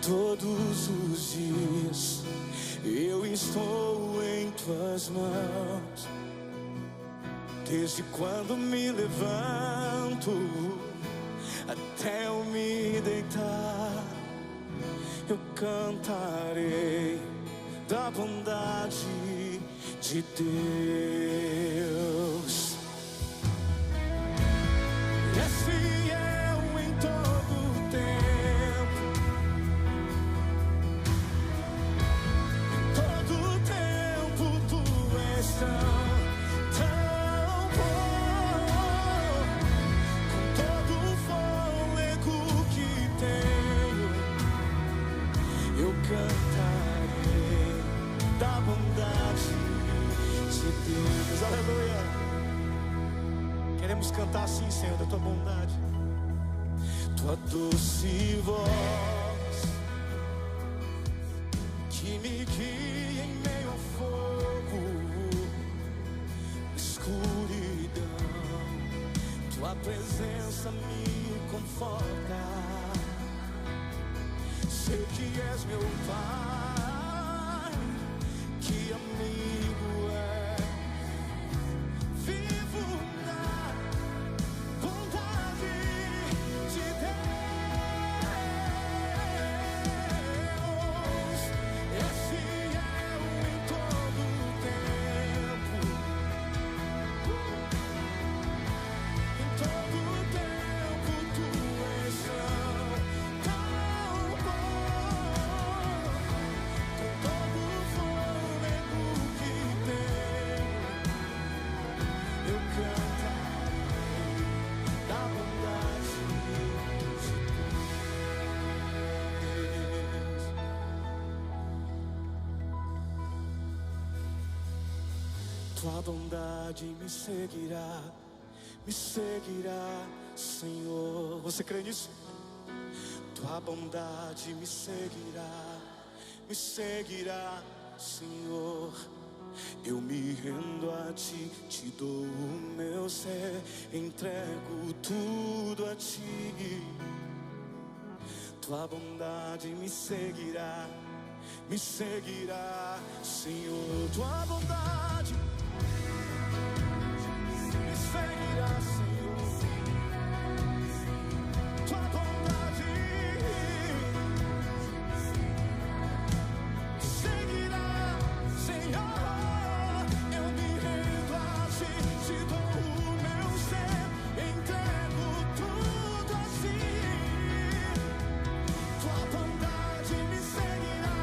Todos os dias eu estou em tuas mãos. Desde quando me levanto até eu me deitar, eu cantarei da bondade de Deus. És fiel em todo o tempo, em todo o tempo tu és tão bom. Com todo o fôlego que tenho, eu cantarei da bondade de Deus. Aleluia. Queremos cantar assim, Senhor, da tua bondade. Tua doce voz que me guia em meio ao fogo, escuridão. Tua presença me conforta. Sei que és meu Pai, que amigo é. Vivo na bondade de Deus. És fiel em todo o tempo, em todo o tempo tu és tão bom. Com todo o fôlego que tenho, eu cantarei da bondade de Deus. Tua bondade me seguirá, Senhor. Você crê nisso? Tua bondade me seguirá, Senhor. Eu me rendo a ti, te dou o meu ser, entrego tudo a ti. Tua bondade me seguirá, Senhor. Tua bondade me seguirá, Senhor. Tua bondade me seguirá, Senhor. Eu me rendo a ti, te dou o meu ser, entrego tudo a ti. Tua bondade me seguirá,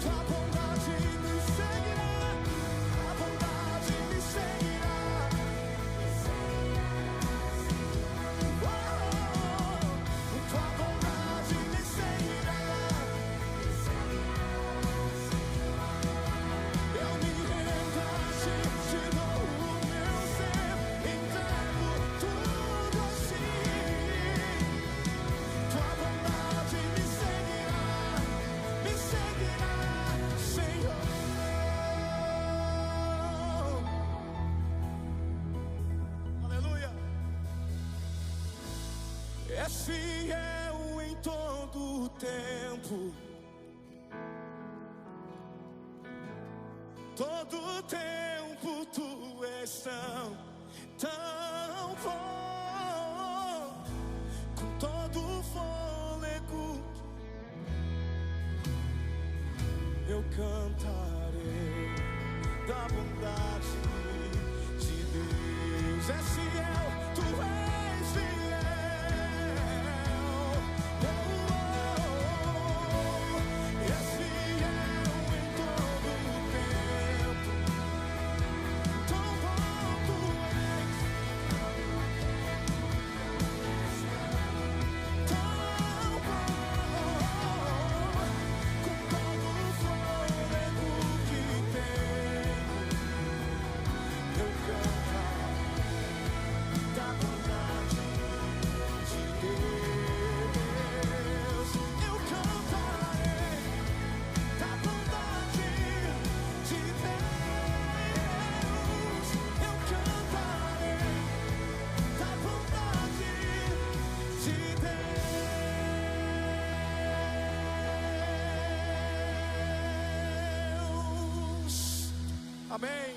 tua bondade me seguirá, a bondade me seguirá. Oh, tua bondade me seguirá. Eu me rendo a ti, te dou o meu ser, entrego tudo a ti. Tua bondade me seguirá, Senhor. Aleluia. És fiel em todo o tempo, todo o tempo tu és tão bom. Com todo o fôlego eu cantarei da bondade de Deus. És fiel, tu és fiel. Oh, és fiel em todo o tempo. Tão bom tu és, tão bom. Com todo o fôlego que tenho, eu cantarei Amém.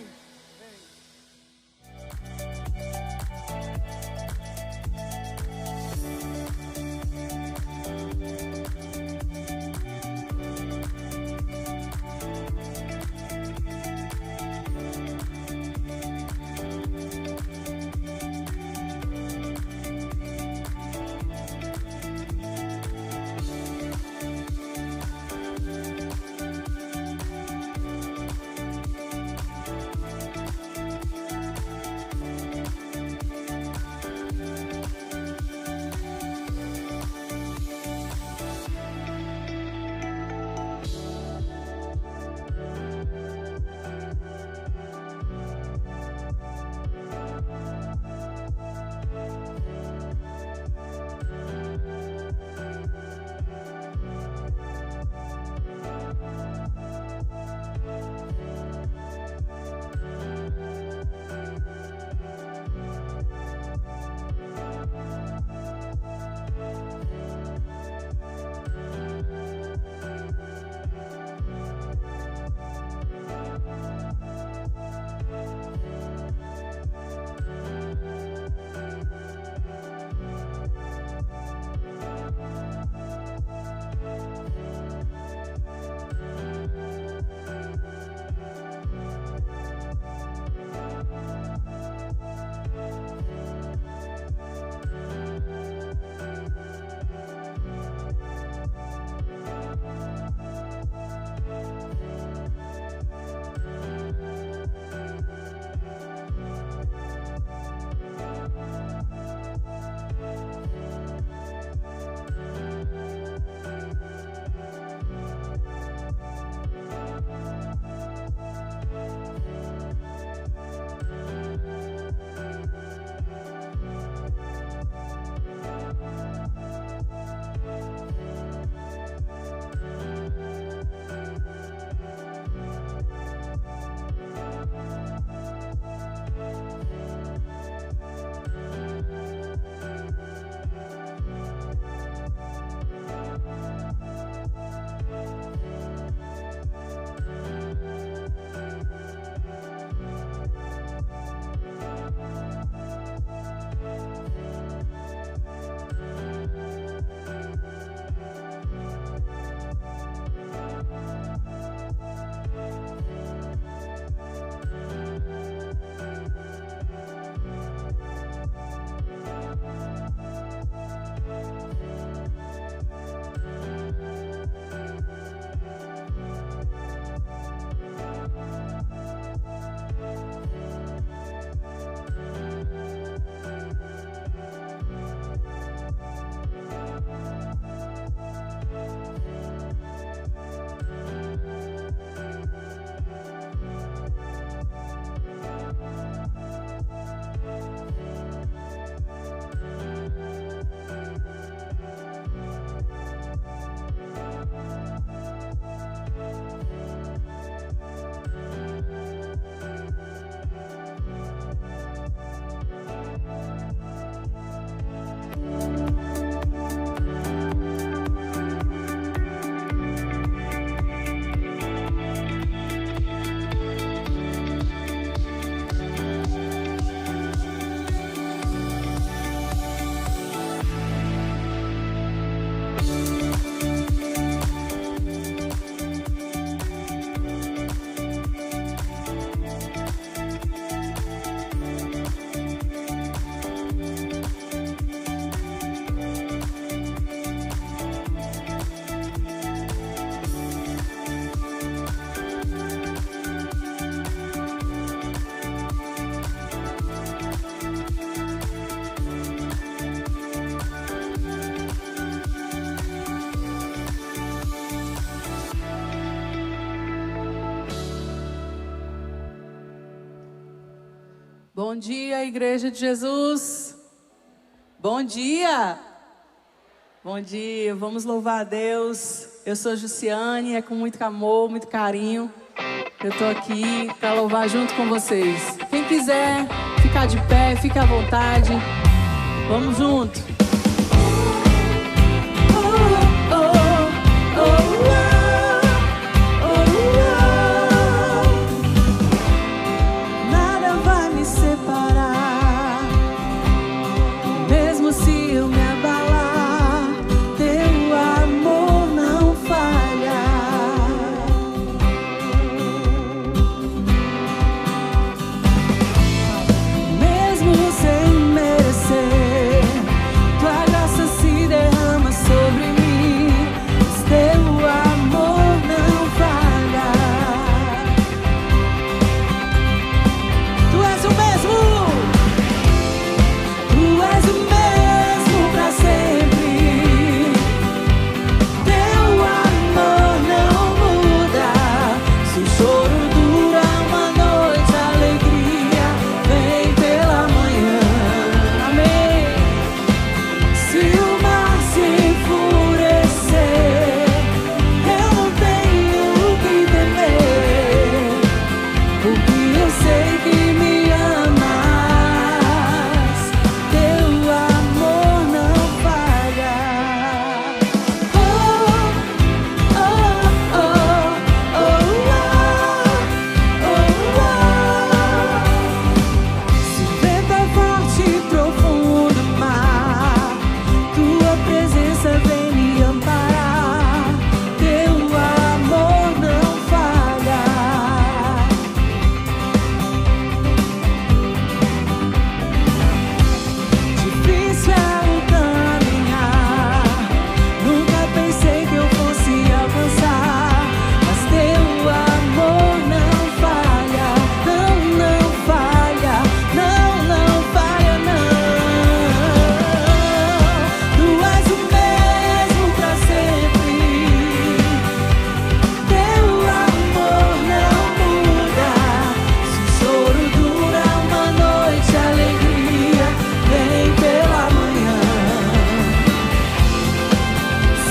Bom dia, Igreja de Jesus. Bom dia. Bom dia, vamos louvar a Deus. Eu sou Jussiane, é com muito amor, muito carinho. Eu tô aqui para louvar junto com vocês. Quem quiser ficar de pé, fique à vontade. Vamos junto. porque eu sei que me amas, teu amor não falha. Oh, oh, oh, oh, oh, oh, oh. Se o vento é forte e profundo mar, tua presença vem me amparar, teu amor não falha. Difícil é o caminhar, nunca pensei que eu fosse alcançar, mas teu amor não falha, não, não falha, não, não falha, não. Tu és o mesmo pra sempre, teu amor não muda. Se o choro dura uma noite, a alegria vem pela manhã.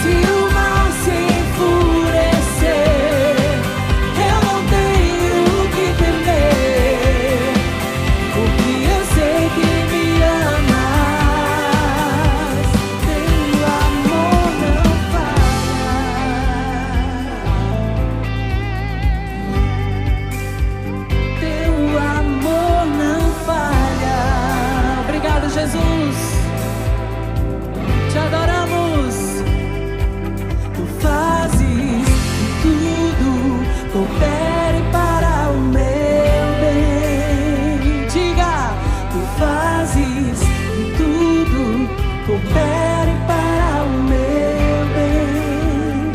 Se o mar se enfurecer, eu não tenho o que temer, porque eu sei que me amas, teu amor não falha. Teu amor não falha. Obrigado, Jesus. Te adoramos. Tu fazes que tudo coopere para o meu bem. Diga, tu fazes que tudo coopere para o meu bem.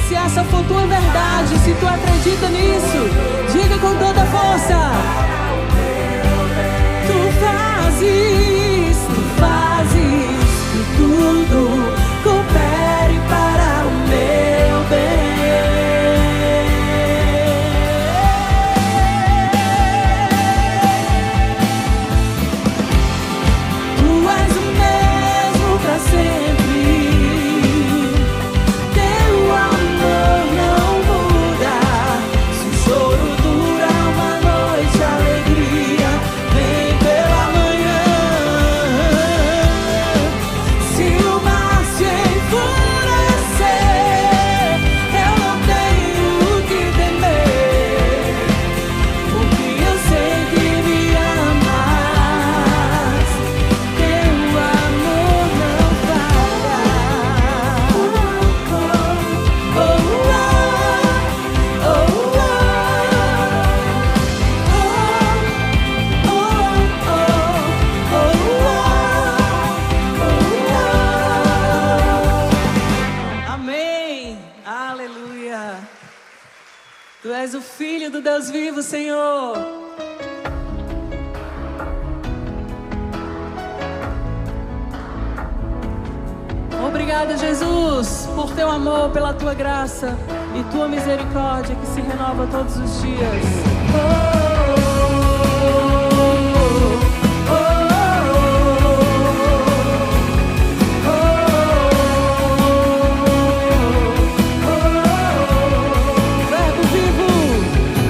Se essa for tua verdade, se tu acredita nisso, diga com toda a força. Tu fazes que tudo coopere para o meu bem. Tu és o mesmo pra sempre, teu amor não muda. Se o choro dura uma noite, a alegria vem pela manhã. Se o mar se enfurecer, eu não tenho o que temer, porque eu sei que me amas, teu amor não falha. Oh, oh, oh, oh, oh, oh, amém. Aleluia. Tu és o Filho do Deus vivo, Senhor. Obrigada, Jesus, por teu amor, pela tua graça e tua misericórdia que se renova todos os dias.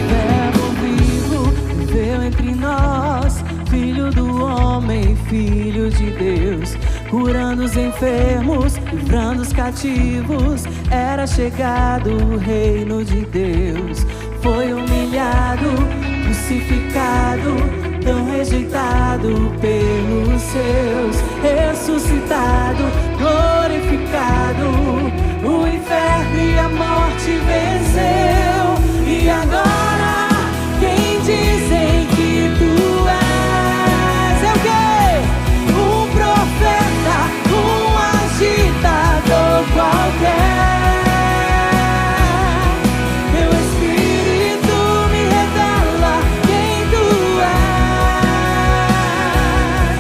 Verbo vivo, viveu entre nós, Filho do homem, Filho de Deus, curando os enfermos, livrando os cativos. Era chegado o reino de Deus. Foi humilhado, crucificado, tão rejeitado pelos seus. Ressuscitado, glorificado, o inferno e a morte venceu. E agora, quem dizem que tu és? É o quê? Um profeta, um agitador qualquer. Meu espírito me revela quem tu és.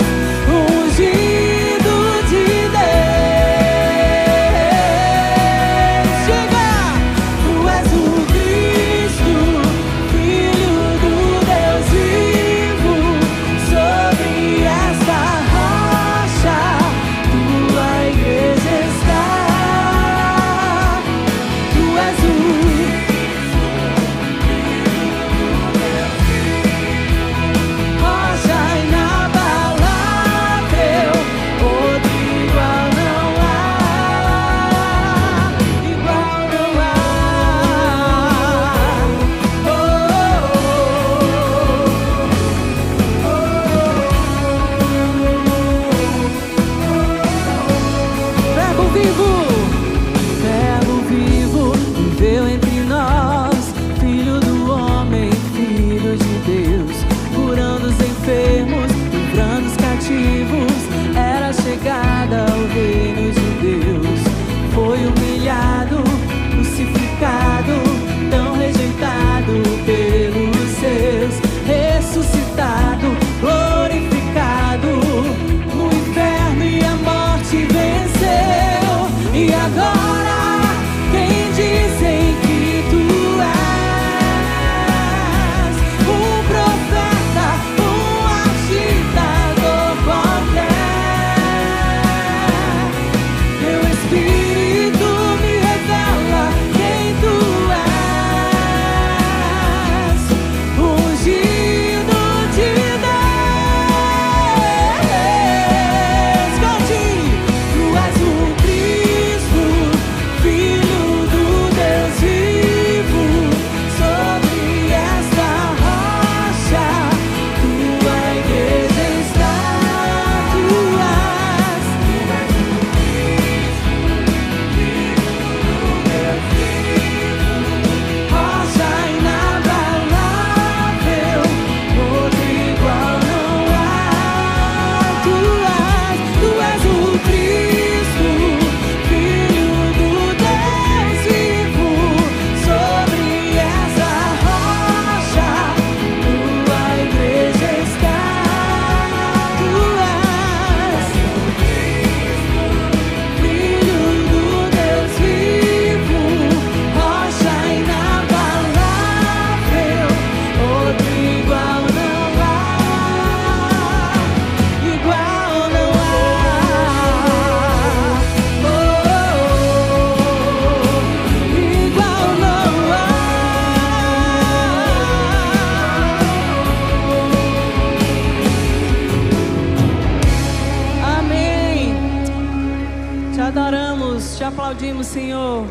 aplaudimos, Senhor.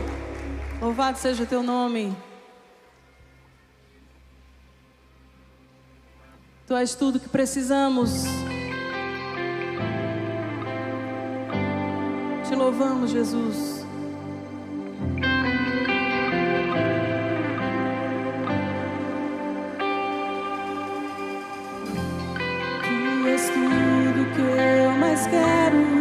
Louvado seja o teu nome. Tu és tudo que precisamos. Te louvamos, Jesus. Tu és tudo que eu mais quero.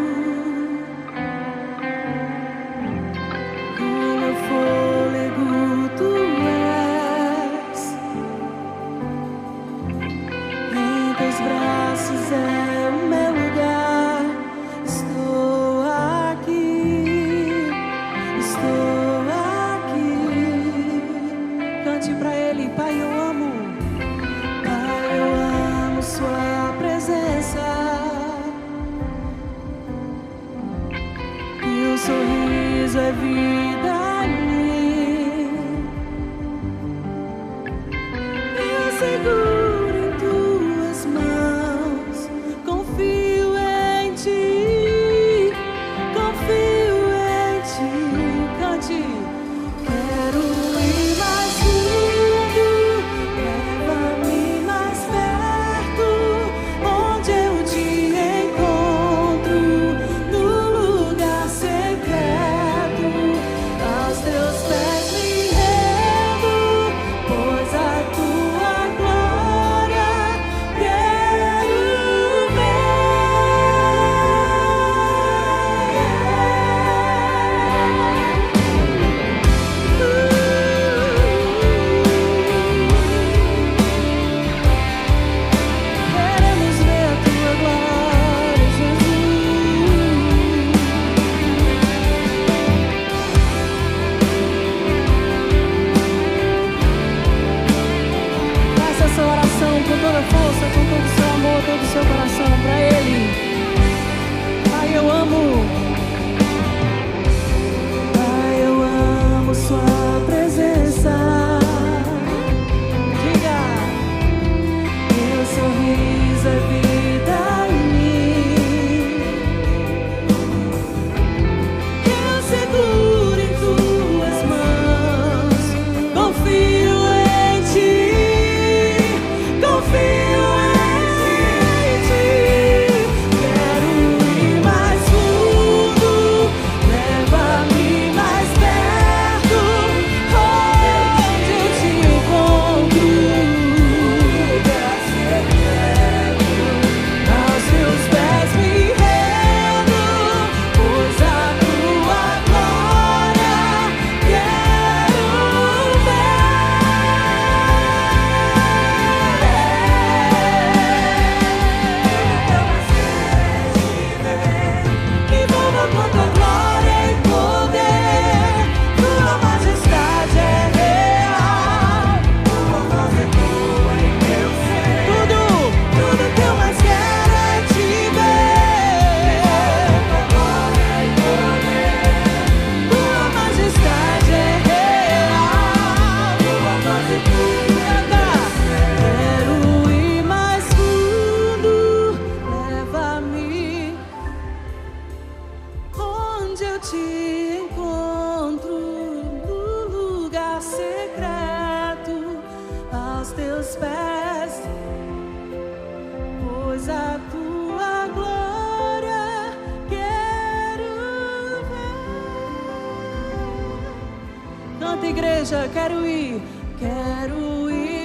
Igreja, quero ir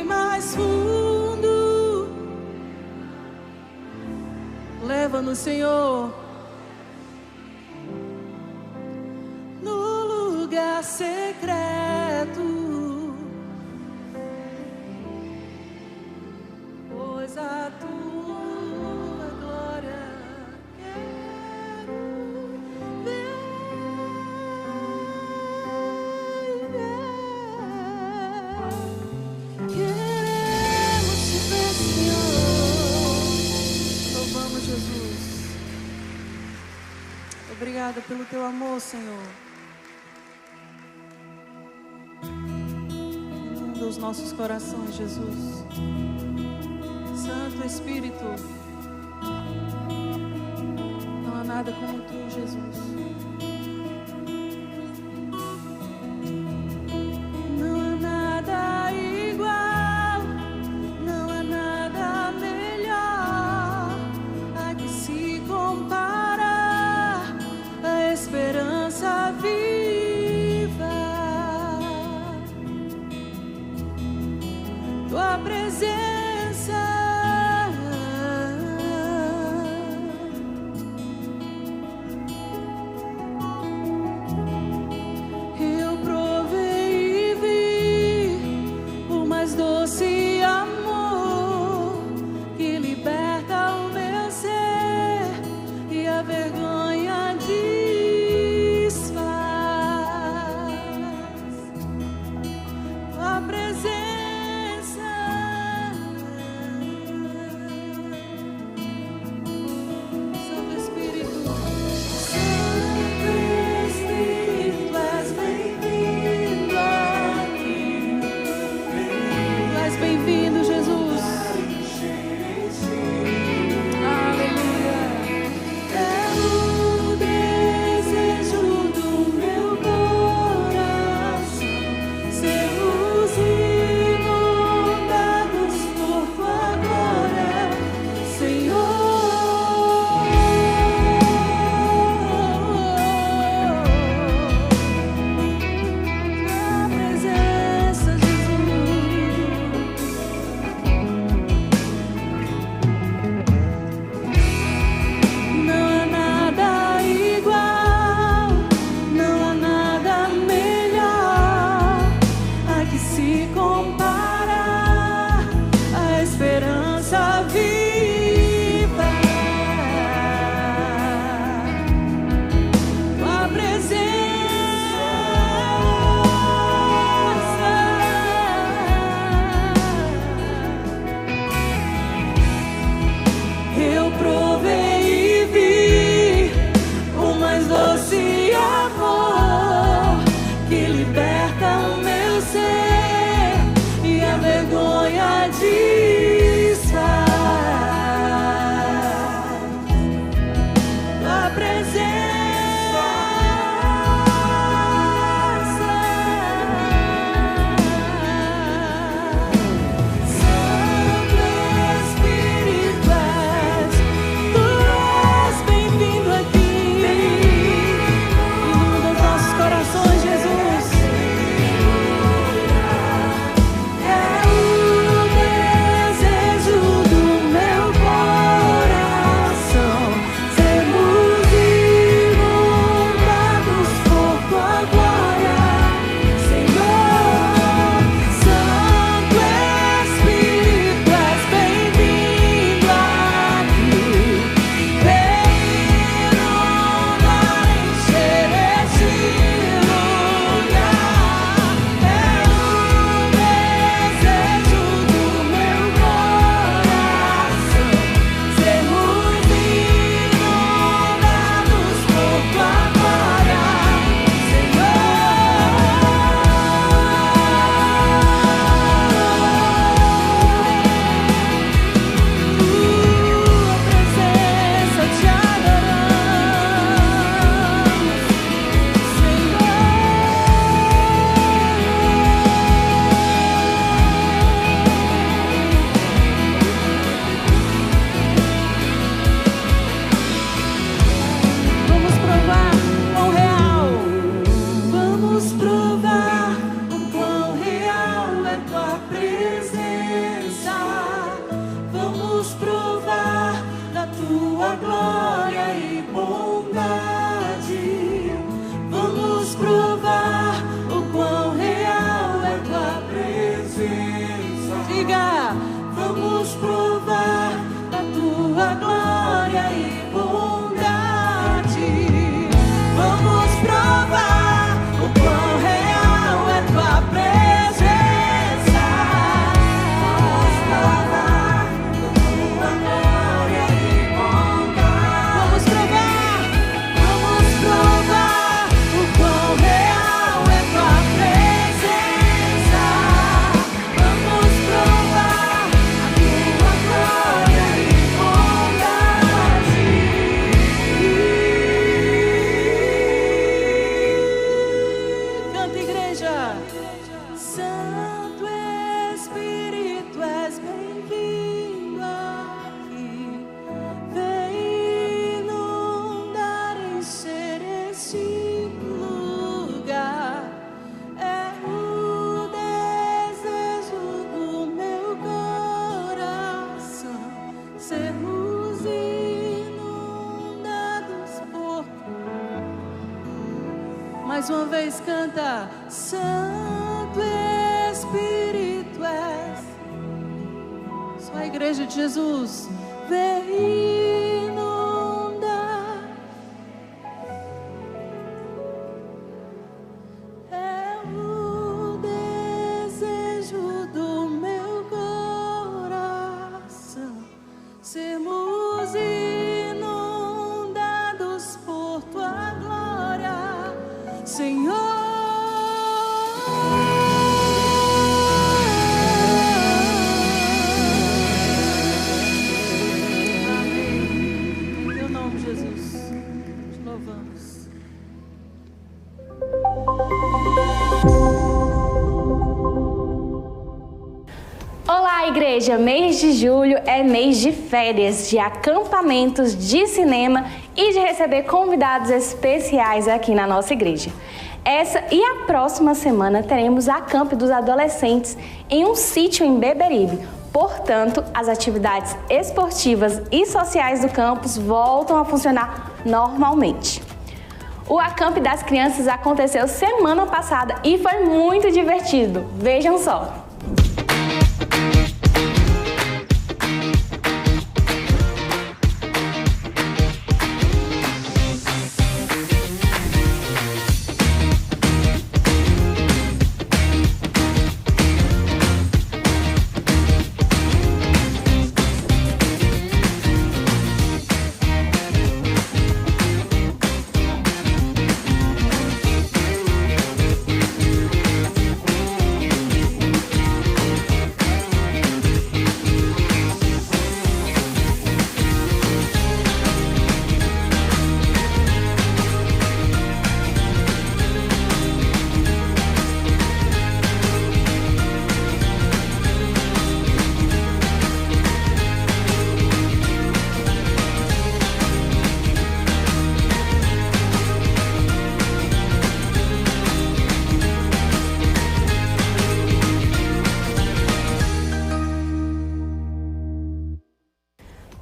mais fundo. Leva-nos, Senhor, no lugar secreto, pois a tua glória quero ver. Obrigada pelo teu amor, Senhor. Inunda os nossos corações, Jesus. Santo Espírito, não há nada como tu, Jesus. força viva, tua presença. Eu provei e vi o mais doce amor que liberta o meu ser e a vergonha desfaz. Tua presença, Santo Espírito és, tu és bem-vindo aqui. Inunda os nossos corações, Jesus. É o desejo do meu coração sermos inundados por tua glória, Senhor. Santo Espírito és bem-vindo aqui. Vem inundar, encher este lugar. É o desejo do meu coração sermos inundados por tua glória, Senhor. Tua presença te adoramos, Vamos provar quão real. Vamos provar o quão real é tua presença. Vamos provar da tua glória e bondade. Vamos provar o quão real é tua presença. Diga, vamos provar da tua glória e bondade. Vamos provar o quão real é tua presença. Vamos provar da tua glória e bondade. Vamos provar o quão real é tua presença. Vamos provar a tua glória e bondade. Canta, igreja. Santo Espírito és bem-vindo aqui. Vem inundar, encher este lugar. É o desejo do meu coração sermos inundados por. Mais uma vez canta. Santo Espírito és. Só a igreja de Jesus. Vem inundar. É o desejo do meu coração sermos inundados por tua glória, Senhor. Amém. Em teu nome, Jesus, te louvamos. Olá, igreja! Mês de julho é mês de férias, de acampamentos, de cinema e de receber convidados especiais aqui na nossa igreja. Essa e a próxima semana teremos a Camp dos Adolescentes em um sítio em Beberibe. Portanto, as atividades esportivas e sociais do campus voltam a funcionar normalmente. O Acamp das Crianças aconteceu semana passada e foi muito divertido. Vejam só!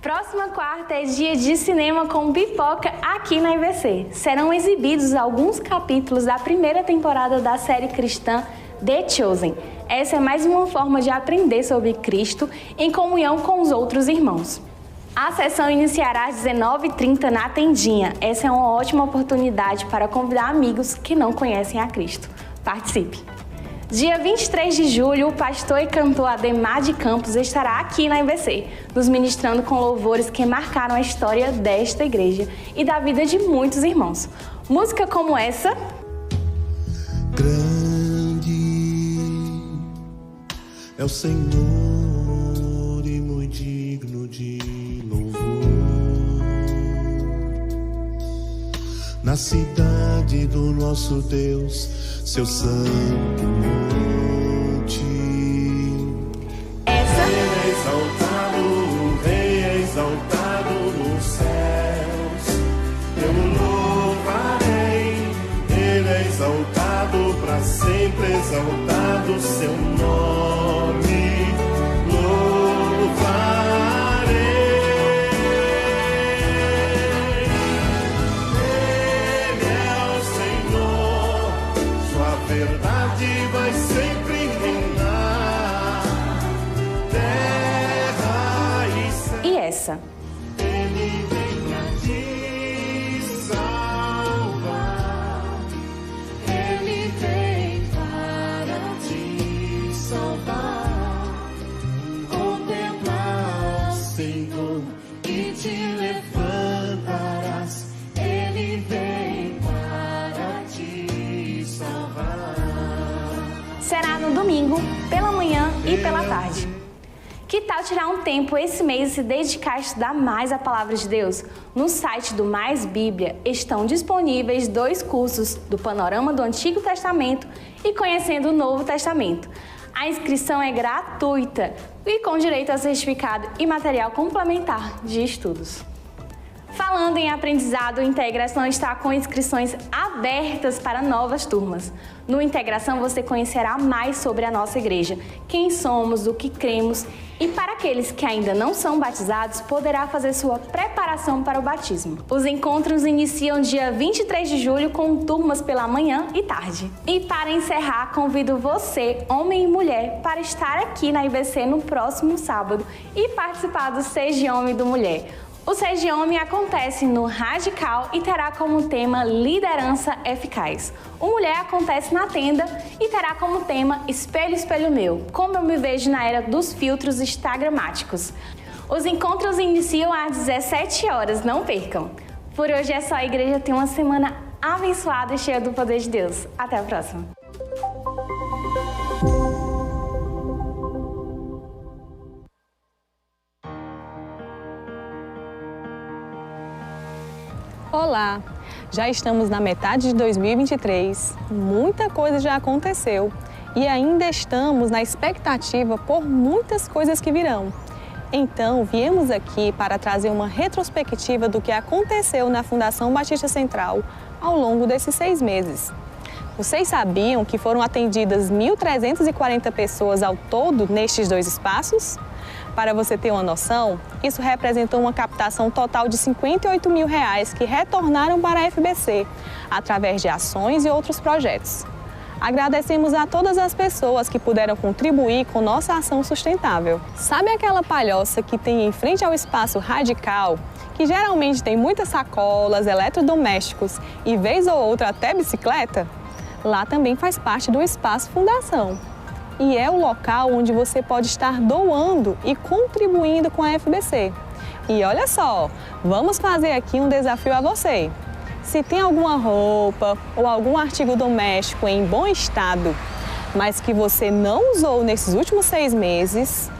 Próxima quarta é dia de cinema com pipoca aqui na IBC. Serão exibidos alguns capítulos da primeira temporada da série cristã The Chosen. Essa é mais uma forma de aprender sobre Cristo em comunhão com os outros irmãos. A sessão iniciará às 19h30 na Tendinha. Essa é uma ótima oportunidade para convidar amigos que não conhecem a Cristo. Participe! Dia 23 de julho, o pastor e cantor Ademar de Campos estará aqui na IBC, nos ministrando com louvores que marcaram a história desta igreja e da vida de muitos irmãos. Música como essa... Grande é o Senhor e muito digno de louvor. Na cidade do nosso Deus, seu santo monte. Essa é exaltado, o Rei é exaltado nos céus. Eu o louvarei, ele é exaltado para sempre, exaltado seu nome. Vai sempre reinar, terra e céu. e essa. Ele vem pra te salvar. Ele vem para te salvar. Contemplar o Senhor e te levantarás. Ele vem para te salvar. Será no domingo, pela manhã e pela tarde. Que tal tirar um tempo esse mês e se dedicar a estudar mais a Palavra de Deus? No site do Mais Bíblia estão disponíveis 2 cursos do Panorama do Antigo Testamento e Conhecendo o Novo Testamento. A inscrição é gratuita e com direito a certificado e material complementar de estudos. Falando em aprendizado, o Integração está com inscrições abertas para novas turmas. No Integração você conhecerá mais sobre a nossa igreja, quem somos, o que cremos e para aqueles que ainda não são batizados, poderá fazer sua preparação para o batismo. Os encontros iniciam dia 23 de julho com turmas pela manhã e tarde. E para encerrar, convido você, homem e mulher, para estar aqui na IBC no próximo sábado e participar do Seja Homem do Mulher. O Seja Homem acontece no Radical e terá como tema Liderança Eficaz. O Mulher acontece na Tenda e terá como tema Espelho, Espelho Meu, como eu me vejo na era dos filtros instagramáticos. Os encontros iniciam às 17 horas, não percam! Por hoje é só, a igreja tem uma semana abençoada e cheia do poder de Deus. Até a próxima! Olá! Já estamos na metade de 2023, muita coisa já aconteceu e ainda estamos na expectativa por muitas coisas que virão. Então, viemos aqui para trazer uma retrospectiva do que aconteceu na Fundação Batista Central ao longo desses 6 meses. Vocês sabiam que foram atendidas 1.340 pessoas ao todo nestes 2 espaços? Para você ter uma noção, isso representou uma captação total de R$58 mil que retornaram para a FBC, através de ações e outros projetos. Agradecemos a todas as pessoas que puderam contribuir com nossa ação sustentável. Sabe aquela palhoça que tem em frente ao espaço Radical, que geralmente tem muitas sacolas, eletrodomésticos e vez ou outra até bicicleta? Lá também faz parte do Espaço Fundação. E é o local onde você pode estar doando e contribuindo com a FBC. E olha só, vamos fazer aqui um desafio a você. Se tem alguma roupa ou algum artigo doméstico em bom estado, mas que você não usou nesses últimos 6 meses,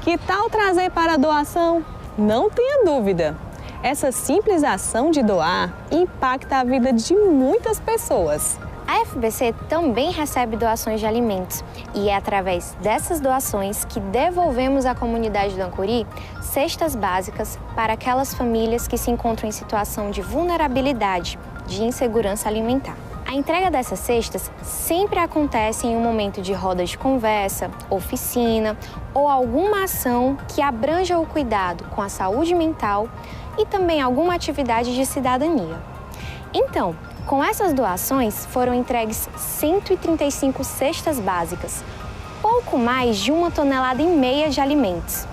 que tal trazer para a doação? Não tenha dúvida, essa simples ação de doar impacta a vida de muitas pessoas. A FBC também recebe doações de alimentos e é através dessas doações que devolvemos à comunidade do Ancuri cestas básicas para aquelas famílias que se encontram em situação de vulnerabilidade, de insegurança alimentar. A entrega dessas cestas sempre acontece em um momento de roda de conversa, oficina ou alguma ação que abranja o cuidado com a saúde mental e também alguma atividade de cidadania. Então, com essas doações foram entregues 135 cestas básicas, pouco mais de 1,5 toneladas de alimentos.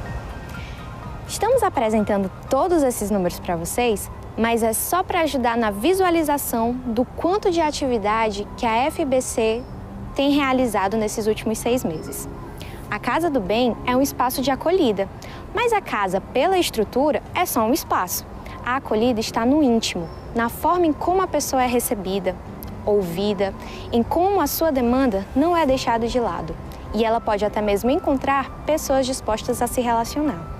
Estamos apresentando todos esses números para vocês, mas é só para ajudar na visualização do quanto de atividade que a FBC tem realizado nesses últimos 6 meses. A Casa do Bem é um espaço de acolhida, mas a casa, pela estrutura, é só um espaço. A acolhida está no íntimo, na forma em como a pessoa é recebida, ouvida, em como a sua demanda não é deixada de lado. E ela pode até mesmo encontrar pessoas dispostas a se relacionar.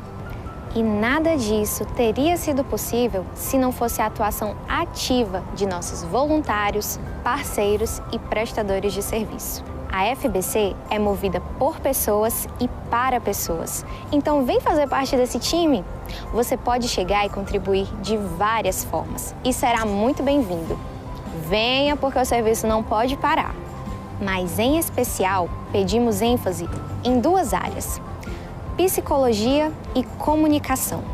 E nada disso teria sido possível se não fosse a atuação ativa de nossos voluntários, parceiros e prestadores de serviço. A FBC é movida por pessoas e para pessoas. Então vem fazer parte desse time? Você pode chegar e contribuir de várias formas e será muito bem-vindo. Venha porque o serviço não pode parar. Mas em especial, pedimos ênfase em 2 áreas: psicologia e comunicação.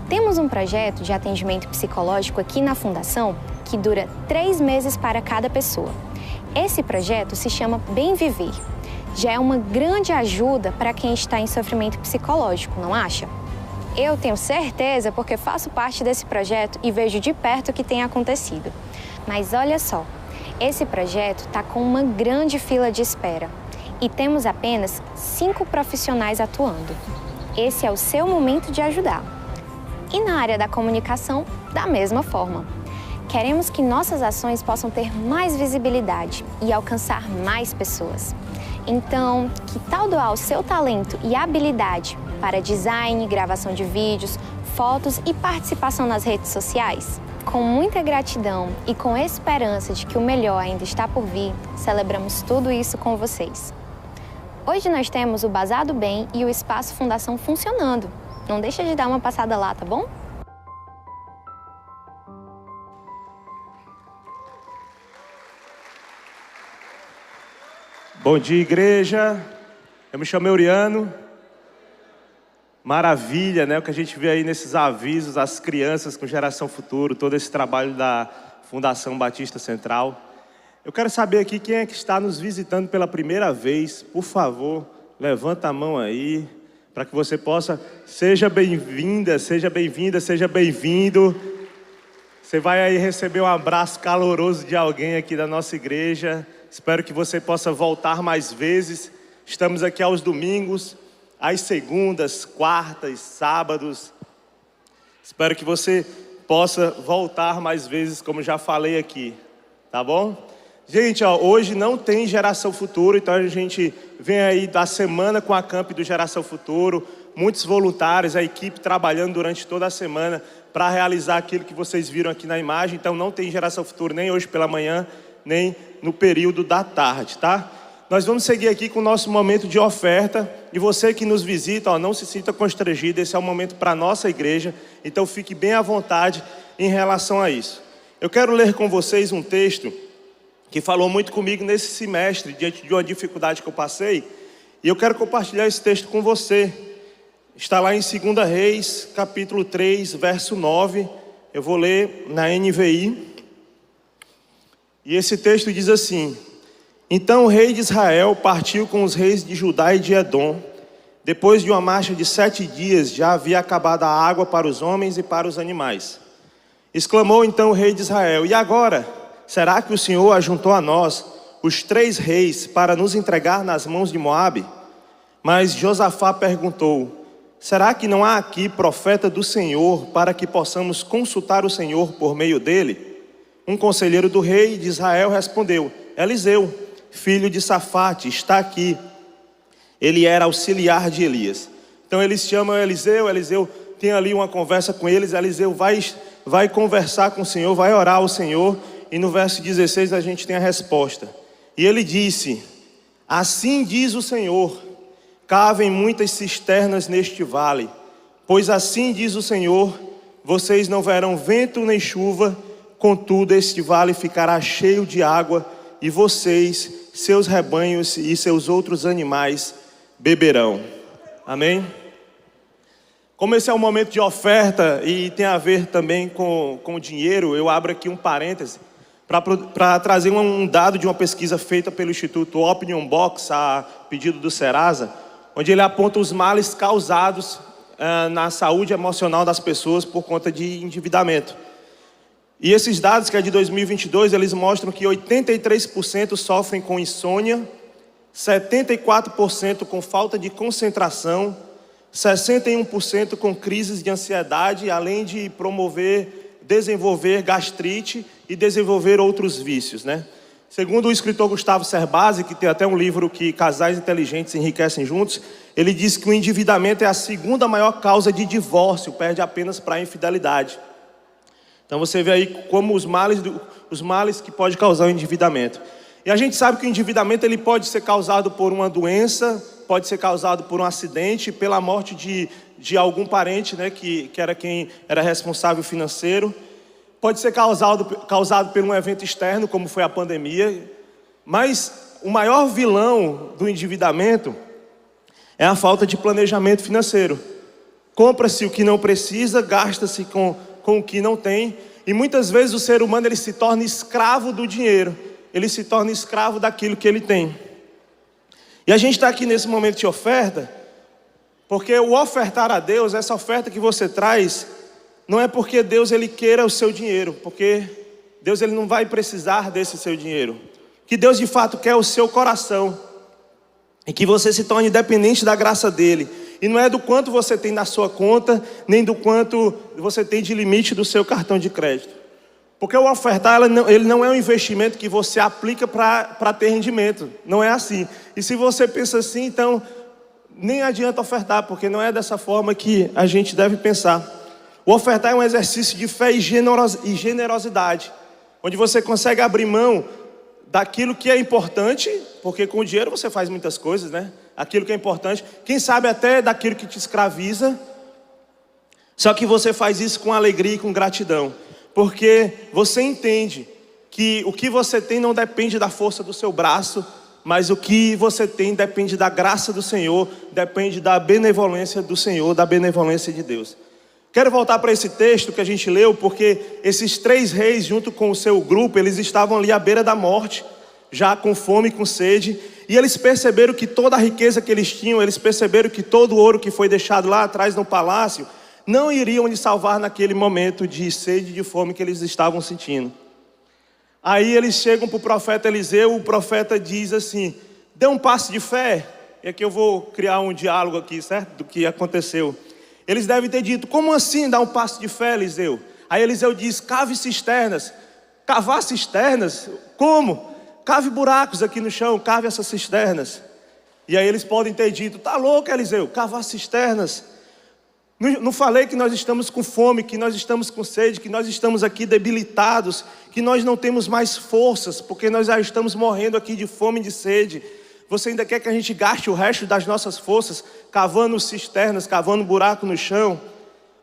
Temos um projeto de atendimento psicológico aqui na Fundação que dura 3 meses para cada pessoa. Esse projeto se chama Bem Viver. Já é uma grande ajuda para quem está em sofrimento psicológico, não acha? Eu tenho certeza porque faço parte desse projeto e vejo de perto o que tem acontecido. Mas olha só, esse projeto está com uma grande fila de espera. E temos apenas 5 profissionais atuando. Esse é o seu momento de ajudar. E na área da comunicação, da mesma forma. Queremos que nossas ações possam ter mais visibilidade e alcançar mais pessoas. Então, que tal doar o seu talento e habilidade para design, gravação de vídeos, fotos e participação nas redes sociais? Com muita gratidão e com esperança de que o melhor ainda está por vir, celebramos tudo isso com vocês. Hoje nós temos o Bazar do Bem e o Espaço Fundação funcionando. Não deixa de dar uma passada lá, tá bom? Bom dia, igreja. Eu me chamo Euriano. Maravilha, né? O que a gente vê aí nesses avisos, as crianças com Geração Futuro, todo esse trabalho da Fundação Batista Central. Eu quero saber aqui quem é que está nos visitando pela primeira vez. Por favor, levanta a mão aí, para que você possa... Seja bem-vinda, seja bem-vinda, seja bem-vindo. Você vai aí receber um abraço caloroso de alguém aqui da nossa igreja. Espero que você possa voltar mais vezes. Estamos aqui aos domingos, às segundas, quartas, sábados. Espero que você possa voltar mais vezes, como já falei aqui. Tá bom? Gente, ó, hoje não tem Geração Futuro, então a gente vem aí da semana com a Camp do Geração Futuro, muitos voluntários, a equipe trabalhando durante toda a semana para realizar aquilo que vocês viram aqui na imagem. Então não tem Geração Futuro nem hoje pela manhã, nem no período da tarde, tá? Nós vamos seguir aqui com o nosso momento de oferta, e você que nos visita, ó, não se sinta constrangido, esse é o momento para a nossa igreja, então fique bem à vontade em relação a isso. Eu quero ler com vocês um texto que falou muito comigo nesse semestre, diante de uma dificuldade que eu passei, e eu quero compartilhar esse texto com você. Está lá em 2 Reis, capítulo 3, verso 9, eu vou ler na NVI, e esse texto diz assim: Então o rei de Israel partiu com os reis de Judá e de Edom. Depois de uma marcha de 7 dias, já havia acabado a água para os homens e para os animais. Exclamou então o rei de Israel: E agora? Será que o Senhor ajuntou a nós, os 3 reis, para nos entregar nas mãos de Moabe? Mas Josafá perguntou: Será que não há aqui profeta do Senhor, para que possamos consultar o Senhor por meio dele? Um conselheiro do rei de Israel respondeu: Eliseu, filho de Safate, está aqui. Ele era auxiliar de Elias. Então eles chamam Eliseu, Eliseu tem ali uma conversa com eles, Eliseu vai conversar com o Senhor, vai orar ao Senhor, e no verso 16 a gente tem a resposta. E ele disse: Assim diz o Senhor, cavem muitas cisternas neste vale, pois assim diz o Senhor, vocês não verão vento nem chuva, contudo este vale ficará cheio de água, e vocês, seus rebanhos e seus outros animais beberão. Amém? Como esse é um momento de oferta e tem a ver também com dinheiro, eu abro aqui um parêntese para trazer um dado de uma pesquisa feita pelo Instituto Opinion Box, a pedido do Serasa, onde ele aponta os males causados na saúde emocional das pessoas por conta de endividamento. E esses dados, que é de 2022, eles mostram que 83% sofrem com insônia, 74% com falta de concentração, 61% com crises de ansiedade, além de desenvolver gastrite e desenvolver outros vícios, né? Segundo o escritor Gustavo Cerbasi, que tem até um livro que Casais Inteligentes Enriquecem Juntos, ele diz que o endividamento é a segunda maior causa de divórcio, perde apenas para a infidelidade. Então você vê aí como os males que pode causar o endividamento. E a gente sabe que o endividamento ele pode ser causado por uma doença, pode ser causado por um acidente, pela morte de algum parente, né, que era quem era responsável financeiro. Pode ser causado por um evento externo, como foi a pandemia. Mas o maior vilão do endividamento é a falta de planejamento financeiro. Compra-se o que não precisa, gasta-se com o que não tem. E muitas vezes o ser humano ele se torna escravo do dinheiro. Ele se torna escravo daquilo que ele tem. E a gente está aqui nesse momento de oferta, porque o ofertar a Deus, essa oferta que você traz, não é porque Deus ele queira o seu dinheiro, porque Deus ele não vai precisar desse seu dinheiro. Que Deus de fato quer o seu coração, e que você se torne dependente da graça dele. E não é do quanto você tem na sua conta, nem do quanto você tem de limite do seu cartão de crédito. Porque o ofertar, ele não é um investimento que você aplica para ter rendimento. Não é assim. E se você pensa assim, então nem adianta ofertar, porque não é dessa forma que a gente deve pensar. O ofertar é um exercício de fé e generosidade, onde você consegue abrir mão daquilo que é importante, porque com o dinheiro você faz muitas coisas, né? Aquilo que é importante, quem sabe até daquilo que te escraviza. Só que você faz isso com alegria e com gratidão, porque você entende que o que você tem não depende da força do seu braço, mas o que você tem depende da graça do Senhor, depende da benevolência do Senhor, da benevolência de Deus. Quero voltar para esse texto que a gente leu, porque esses 3 reis, junto com o seu grupo, eles estavam ali à beira da morte, já com fome e com sede, e eles perceberam que toda a riqueza que eles tinham, eles perceberam que todo o ouro que foi deixado lá atrás no palácio, não iriam lhes salvar naquele momento de sede e de fome que eles estavam sentindo. Aí eles chegam para o profeta Eliseu, o profeta diz assim: dê um passo de fé. E aqui eu vou criar um diálogo aqui, certo? Do que aconteceu. Eles devem ter dito: como assim dar um passo de fé, Eliseu? Aí Eliseu diz: cave cisternas. Cavar cisternas? Como? Cave buracos aqui no chão, cave essas cisternas. E aí eles podem ter dito: tá louco, Eliseu, cavar cisternas? Não falei que nós estamos com fome, que nós estamos com sede, que nós estamos aqui debilitados, que nós não temos mais forças, porque nós já estamos morrendo aqui de fome e de sede. Você ainda quer que a gente gaste o resto das nossas forças cavando cisternas, cavando buraco no chão?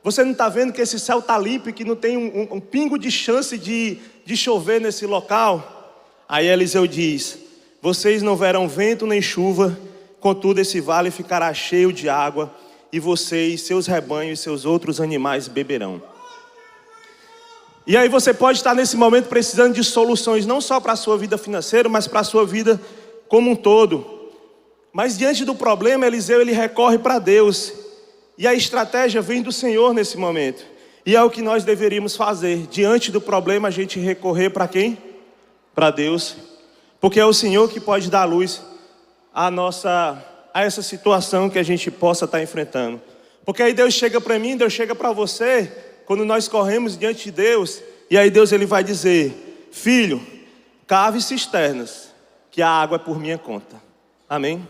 Você não está vendo que esse céu está limpo e que não tem um pingo de chance de chover nesse local? Aí Eliseu diz: vocês não verão vento nem chuva, contudo esse vale ficará cheio de água, e vocês, seus rebanhos e seus outros animais beberão. E aí você pode estar nesse momento precisando de soluções, não só para a sua vida financeira, mas para a sua vida como um todo. Mas diante do problema, Eliseu ele recorre para Deus, e a estratégia vem do Senhor nesse momento. E é o que nós deveríamos fazer. Diante do problema, a gente recorrer para quem? Para Deus. Porque é o Senhor que pode dar luz a essa situação que a gente possa estar enfrentando. Porque aí Deus chega para mim, Deus chega para você, quando nós corremos diante de Deus, e aí Deus ele vai dizer: filho, cave cisternas, que a água é por minha conta. Amém?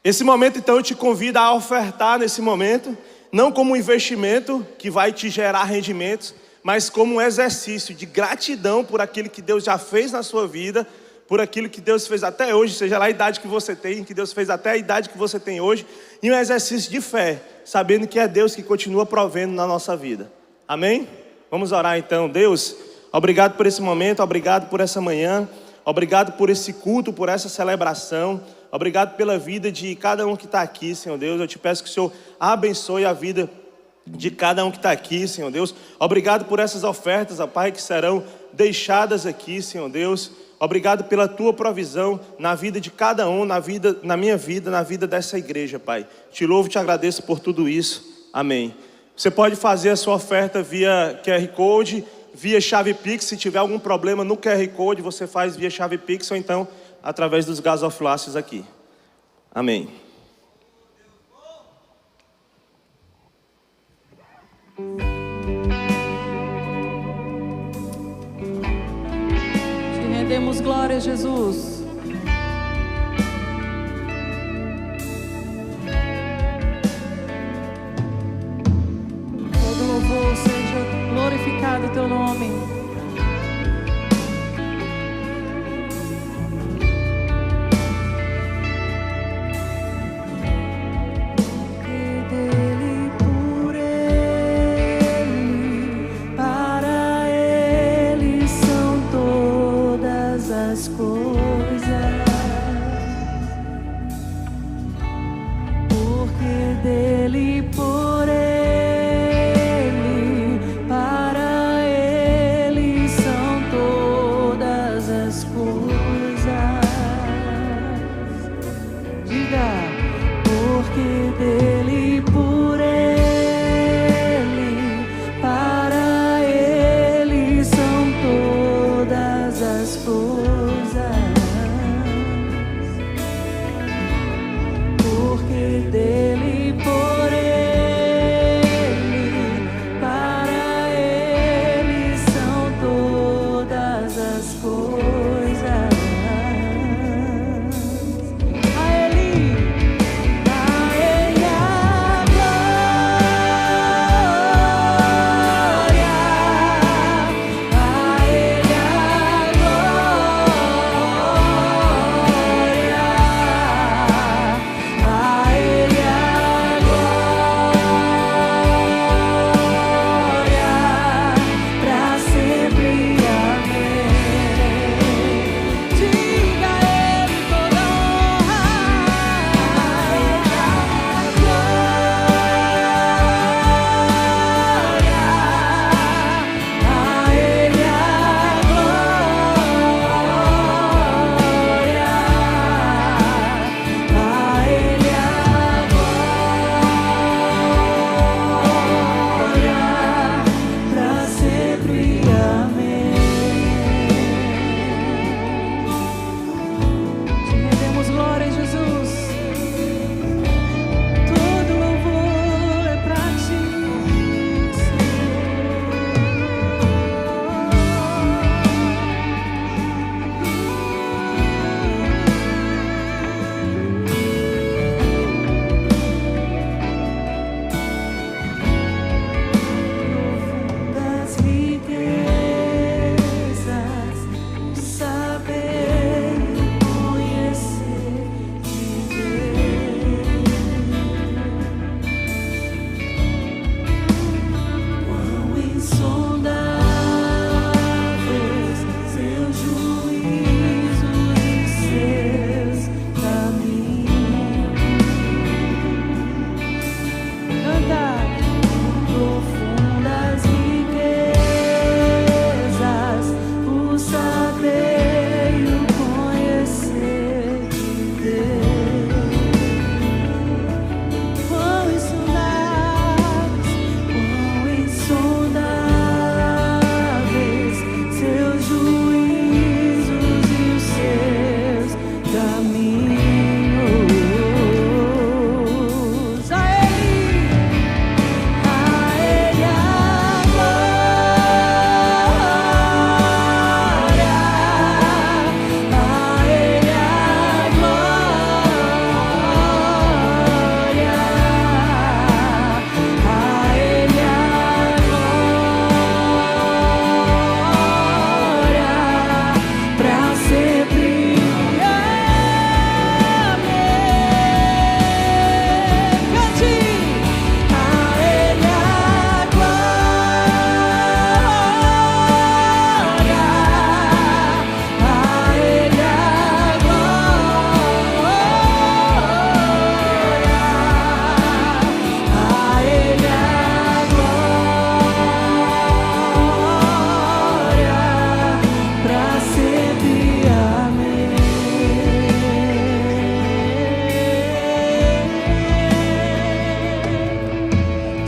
Esse momento então eu te convido a ofertar nesse momento, não como um investimento que vai te gerar rendimentos, mas como um exercício de gratidão por aquilo que Deus já fez na sua vida, por aquilo que Deus fez até hoje, seja lá a idade que você tem, que Deus fez até a idade que você tem hoje, e um exercício de fé, sabendo que é Deus que continua provendo na nossa vida. Amém? Vamos orar então. Deus, obrigado por esse momento, obrigado por essa manhã, obrigado por esse culto, por essa celebração. Obrigado pela vida de cada um que está aqui, Senhor Deus. Eu te peço que o Senhor abençoe a vida de cada um que está aqui, Senhor Deus. Obrigado por essas ofertas, ó Pai, que serão deixadas aqui, Senhor Deus. Obrigado pela tua provisão na vida de cada um, na minha vida, na vida dessa igreja, Pai. Te louvo e te agradeço por tudo isso. Amém. Você pode fazer a sua oferta via QR Code, via chave Pix. Se tiver algum problema no QR Code, você faz via chave Pix ou então através dos gasofiláceos aqui. Amém. Te rendemos glória, Jesus. Todo louvor seja glorificado o teu nome. Coisas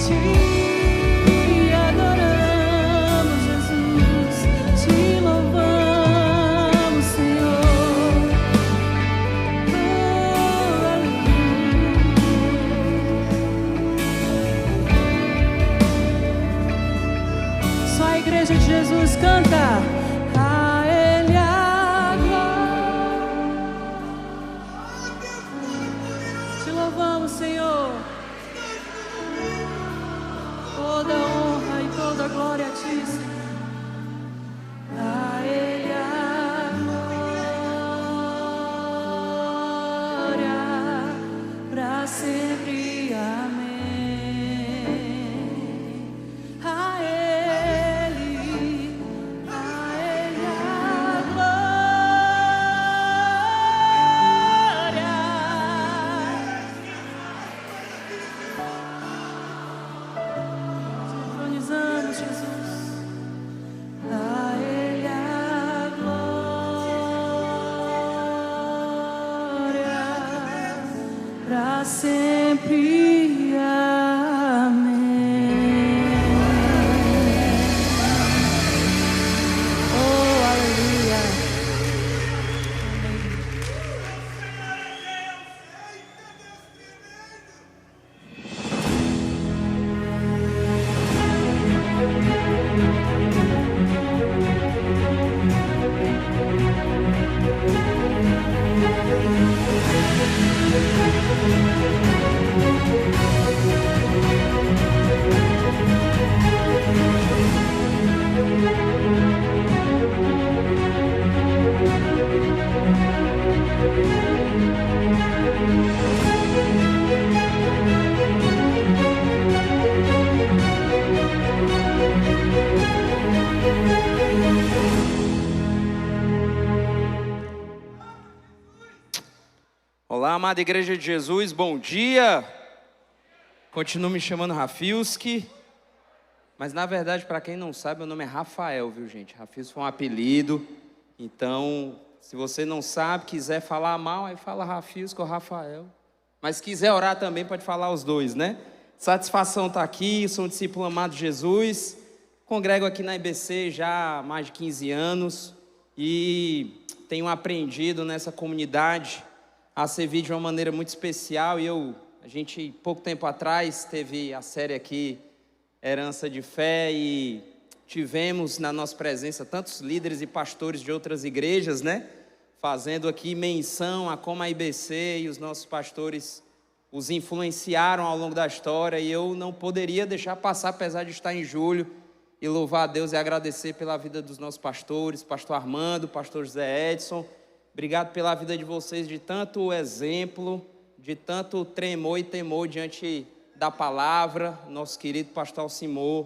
Te adoramos, Jesus, te louvamos, Senhor. Oh, aleluia. Só a igreja de Jesus canta. A Ele a glória. Te louvamos, Senhor. Toda honra e toda glória a Ti, Senhor. A Ele a glória, pra sempre. Amém. A Ele a glória. Sincronizamos, Jesus. A Ele a glória, pra sempre. Amém. Oh, aleluia. Olá, amada Igreja de Jesus, bom dia! Continuo me chamando Rafilski, mas na verdade, para quem não sabe, meu nome é Rafael, viu gente? Rafilski foi um apelido, então, se você não sabe, quiser falar mal, aí fala Rafilski ou Rafael. Mas se quiser orar também, pode falar os dois, né? Satisfação estar aqui, sou um discípulo amado de Jesus, congrego aqui na IBC já há mais de 15 anos e tenho aprendido nessa comunidade a servir de uma maneira muito especial. E a gente, pouco tempo atrás, teve a série aqui, Herança de Fé, e tivemos na nossa presença tantos líderes e pastores de outras igrejas, né? Fazendo aqui menção a como a IBC e os nossos pastores os influenciaram ao longo da história, e eu não poderia deixar passar, apesar de estar em julho, e louvar a Deus e agradecer pela vida dos nossos pastores, pastor Armando, pastor José Edson. Obrigado pela vida de vocês, de tanto exemplo, de tanto tremor e temor diante da palavra. Nosso querido pastor Alcimor,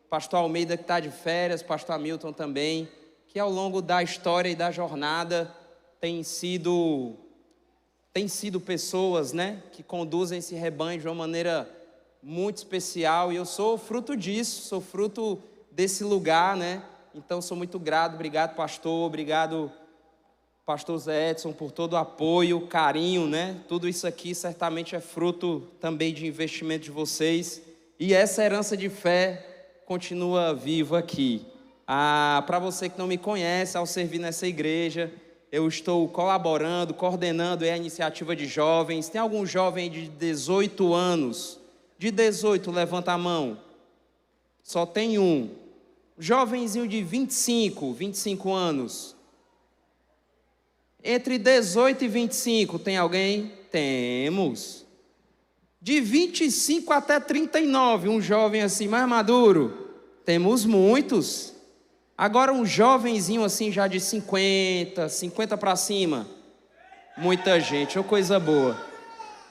pastor Almeida que está de férias, pastor Hamilton também, que ao longo da história e da jornada tem sido pessoas, né, que conduzem esse rebanho de uma maneira muito especial, e eu sou fruto disso, sou fruto desse lugar, né? Então sou muito grato. Obrigado, pastor, obrigado, pastor Zé Edson, por todo o apoio, carinho, né? Tudo isso aqui certamente é fruto também de investimento de vocês, e essa herança de fé continua viva aqui. Para você que não me conhece, ao servir nessa igreja, eu estou colaborando, coordenando a iniciativa de jovens. Tem algum jovem de 18 anos? De 18, levanta a mão. Só tem um. Jovenzinho de 25 anos. Entre 18 e 25, tem alguém? Temos. De 25 até 39, um jovem assim mais maduro. Temos muitos. Agora um jovenzinho assim já de 50 para cima. Muita gente, uma coisa boa.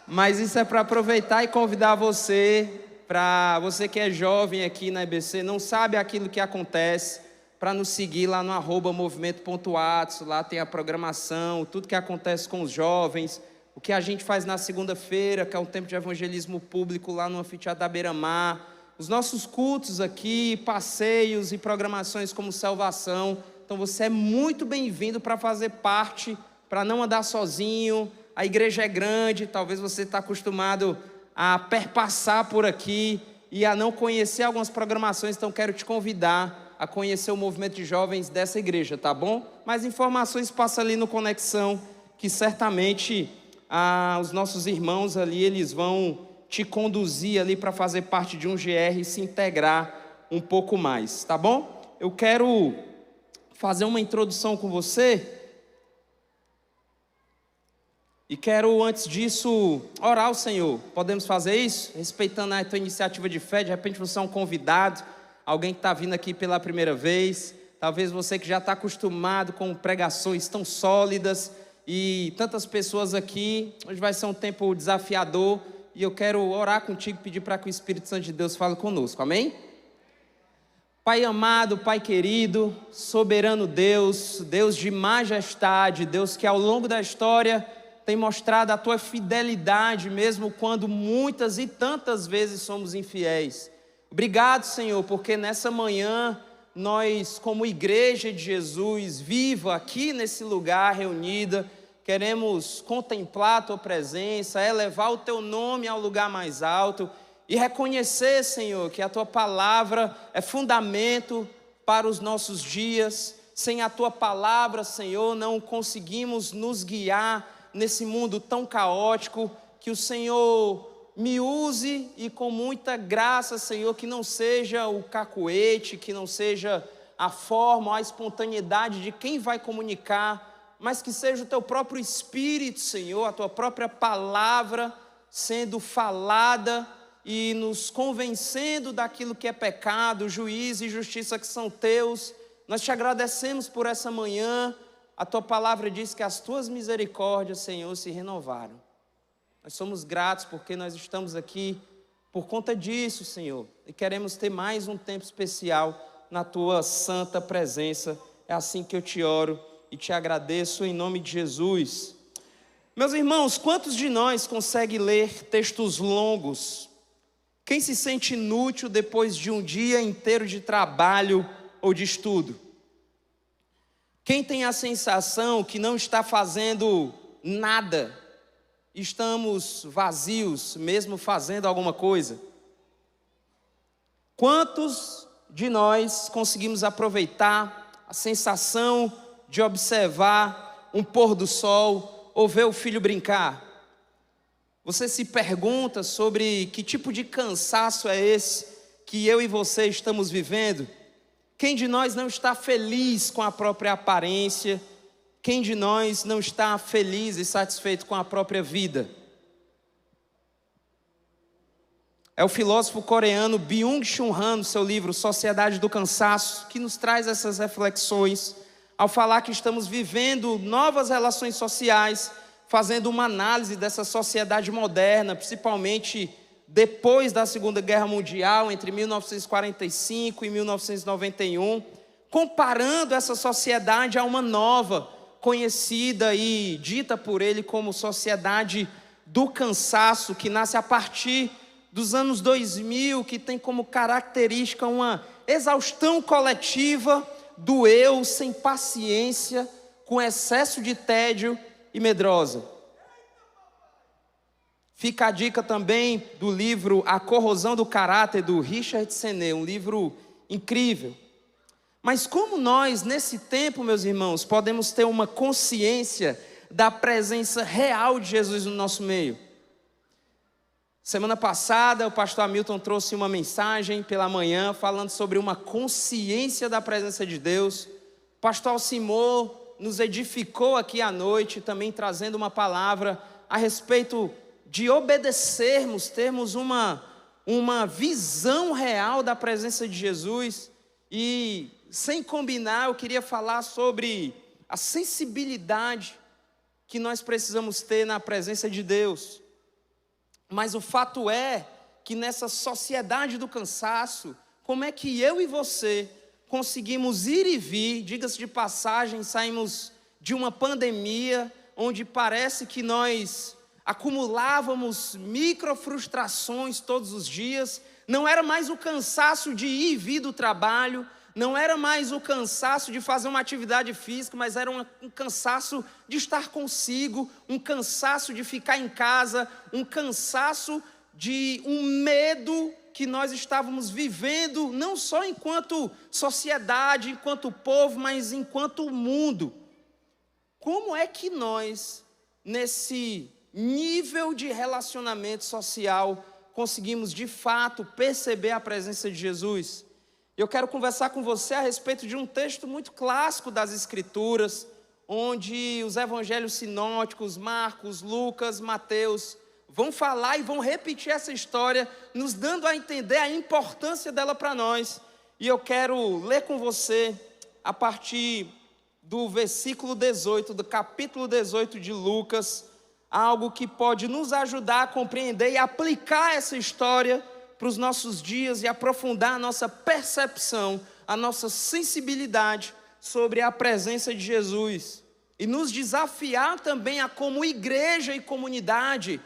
Mas isso é para aproveitar e convidar você, para você que é jovem aqui na IBC, não sabe aquilo que acontece, para nos seguir lá no @movimento.atos, lá tem a programação, tudo que acontece com os jovens, o que a gente faz na segunda-feira, que é um tempo de evangelismo público lá no Anfiteatro da Beira-Mar, os nossos cultos aqui, passeios e programações como Salvação. Então você é muito bem-vindo para fazer parte, para não andar sozinho. A igreja é grande, talvez você está acostumado a perpassar por aqui, e a não conhecer algumas programações, então quero te convidar a conhecer o movimento de jovens dessa igreja, tá bom? Mais informações passa ali no Conexão, que certamente os nossos irmãos ali, eles vão te conduzir ali para fazer parte de um GR e se integrar um pouco mais, tá bom? Eu quero fazer uma introdução com você e quero, antes disso, orar ao Senhor. Podemos fazer isso? Respeitando a tua iniciativa de fé. De repente você é um convidado, alguém que está vindo aqui pela primeira vez, talvez você que já está acostumado com pregações tão sólidas e tantas pessoas aqui. Hoje vai ser um tempo desafiador e eu quero orar contigo, pedir para que o Espírito Santo de Deus fale conosco, amém? Pai amado, Pai querido, soberano Deus, Deus de majestade, Deus que ao longo da história tem mostrado a tua fidelidade, mesmo quando muitas e tantas vezes somos infiéis. Obrigado, Senhor, porque nessa manhã nós, como igreja de Jesus, viva aqui nesse lugar reunida, queremos contemplar a tua presença, elevar o teu nome ao lugar mais alto e reconhecer, Senhor, que a tua palavra é fundamento para os nossos dias. Sem a tua palavra, Senhor, não conseguimos nos guiar nesse mundo tão caótico. Que o Senhor me use e com muita graça, Senhor, que não seja o cacuete, que não seja a forma, a espontaneidade de quem vai comunicar, mas que seja o teu próprio Espírito, Senhor, a tua própria palavra sendo falada e nos convencendo daquilo que é pecado, juízo e justiça que são teus. Nós te agradecemos por essa manhã. A tua palavra diz que as tuas misericórdias, Senhor, se renovaram. Nós somos gratos porque nós estamos aqui por conta disso, Senhor. E queremos ter mais um tempo especial na tua santa presença. É assim que eu te oro e te agradeço em nome de Jesus. Meus irmãos, quantos de nós conseguem ler textos longos? Quem se sente inútil depois de um dia inteiro de trabalho ou de estudo? Quem tem a sensação que não está fazendo nada? Estamos vazios, mesmo fazendo alguma coisa? Quantos de nós conseguimos aproveitar a sensação de observar um pôr do sol ou ver o filho brincar? Você se pergunta sobre que tipo de cansaço é esse que eu e você estamos vivendo? Quem de nós não está feliz com a própria aparência? Quem de nós não está feliz e satisfeito com a própria vida? É o filósofo coreano Byung-Chul Han, no seu livro Sociedade do Cansaço, que nos traz essas reflexões, ao falar que estamos vivendo novas relações sociais, fazendo uma análise dessa sociedade moderna, principalmente depois da Segunda Guerra Mundial, entre 1945 e 1991, comparando essa sociedade a uma nova, conhecida e dita por ele como sociedade do cansaço, que nasce a partir dos anos 2000, que tem como característica uma exaustão coletiva do eu, sem paciência, com excesso de tédio e medrosa. Fica a dica também do livro A Corrosão do Caráter, do Richard Sennett, um livro incrível. Mas como nós, nesse tempo, meus irmãos, podemos ter uma consciência da presença real de Jesus no nosso meio? Semana passada, o pastor Hamilton trouxe uma mensagem pela manhã, falando sobre uma consciência da presença de Deus. O pastor Alcimor nos edificou aqui à noite, também trazendo uma palavra a respeito de obedecermos, termos uma visão real da presença de Jesus. E sem combinar, eu queria falar sobre a sensibilidade que nós precisamos ter na presença de Deus. Mas o fato é que nessa sociedade do cansaço, como é que eu e você conseguimos ir e vir? Diga-se de passagem, saímos de uma pandemia onde parece que nós acumulávamos microfrustrações todos os dias. Não era mais o cansaço de ir e vir do trabalho, não era mais o cansaço de fazer uma atividade física, mas era um cansaço de estar consigo, um cansaço de ficar em casa, um cansaço de um medo que nós estávamos vivendo, não só enquanto sociedade, enquanto povo, mas enquanto mundo. Como é que nós, nesse nível de relacionamento social, conseguimos de fato perceber a presença de Jesus? Eu quero conversar com você a respeito de um texto muito clássico das Escrituras, onde os evangelhos sinóticos, Marcos, Lucas, Mateus, vão falar e vão repetir essa história, nos dando a entender a importância dela para nós. E eu quero ler com você, a partir do versículo 18, do capítulo 18 de Lucas, algo que pode nos ajudar a compreender e aplicar essa história para os nossos dias e aprofundar a nossa percepção, a nossa sensibilidade sobre a presença de Jesus. E nos desafiar também a, como igreja e comunidade,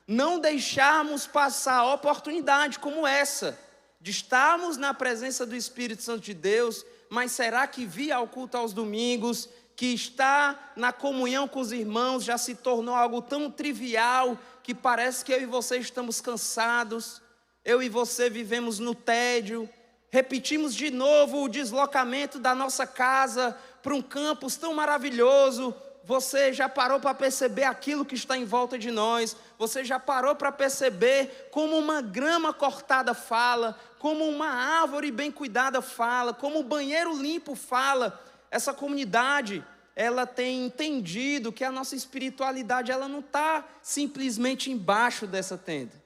não deixarmos passar oportunidade como essa, de estarmos na presença do Espírito Santo de Deus, mas será que vir ao culto aos domingos, que estar na comunhão com os irmãos já se tornou algo tão trivial, que parece que eu e você estamos cansados, eu e você vivemos no tédio, repetimos de novo o deslocamento da nossa casa para um campus tão maravilhoso. Você já parou para perceber aquilo que está em volta de nós? Você já parou para perceber como uma grama cortada fala, como uma árvore bem cuidada fala, como um banheiro limpo fala? Essa comunidade, ela tem entendido que a nossa espiritualidade, ela não está simplesmente embaixo dessa tenda.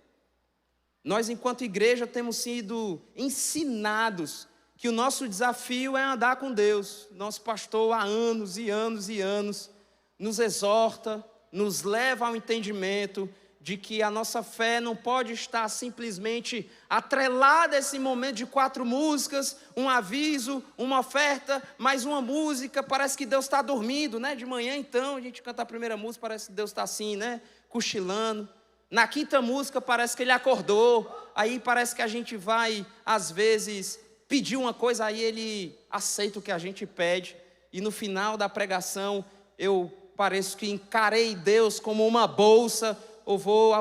Nós, enquanto igreja, temos sido ensinados que o nosso desafio é andar com Deus. Nosso pastor, há anos e anos e anos, nos exorta, nos leva ao entendimento de que a nossa fé não pode estar simplesmente atrelada a esse momento de 4 músicas, um aviso, uma oferta, mais uma música. Parece que Deus está dormindo, né? De manhã, então, a gente canta a primeira música, parece que Deus está assim, né? Cochilando. Na 5ª música parece que Ele acordou. Aí parece que a gente vai, às vezes, pedir uma coisa, aí Ele aceita o que a gente pede. E no final da pregação, eu pareço que encarei Deus como uma bolsa, ou vou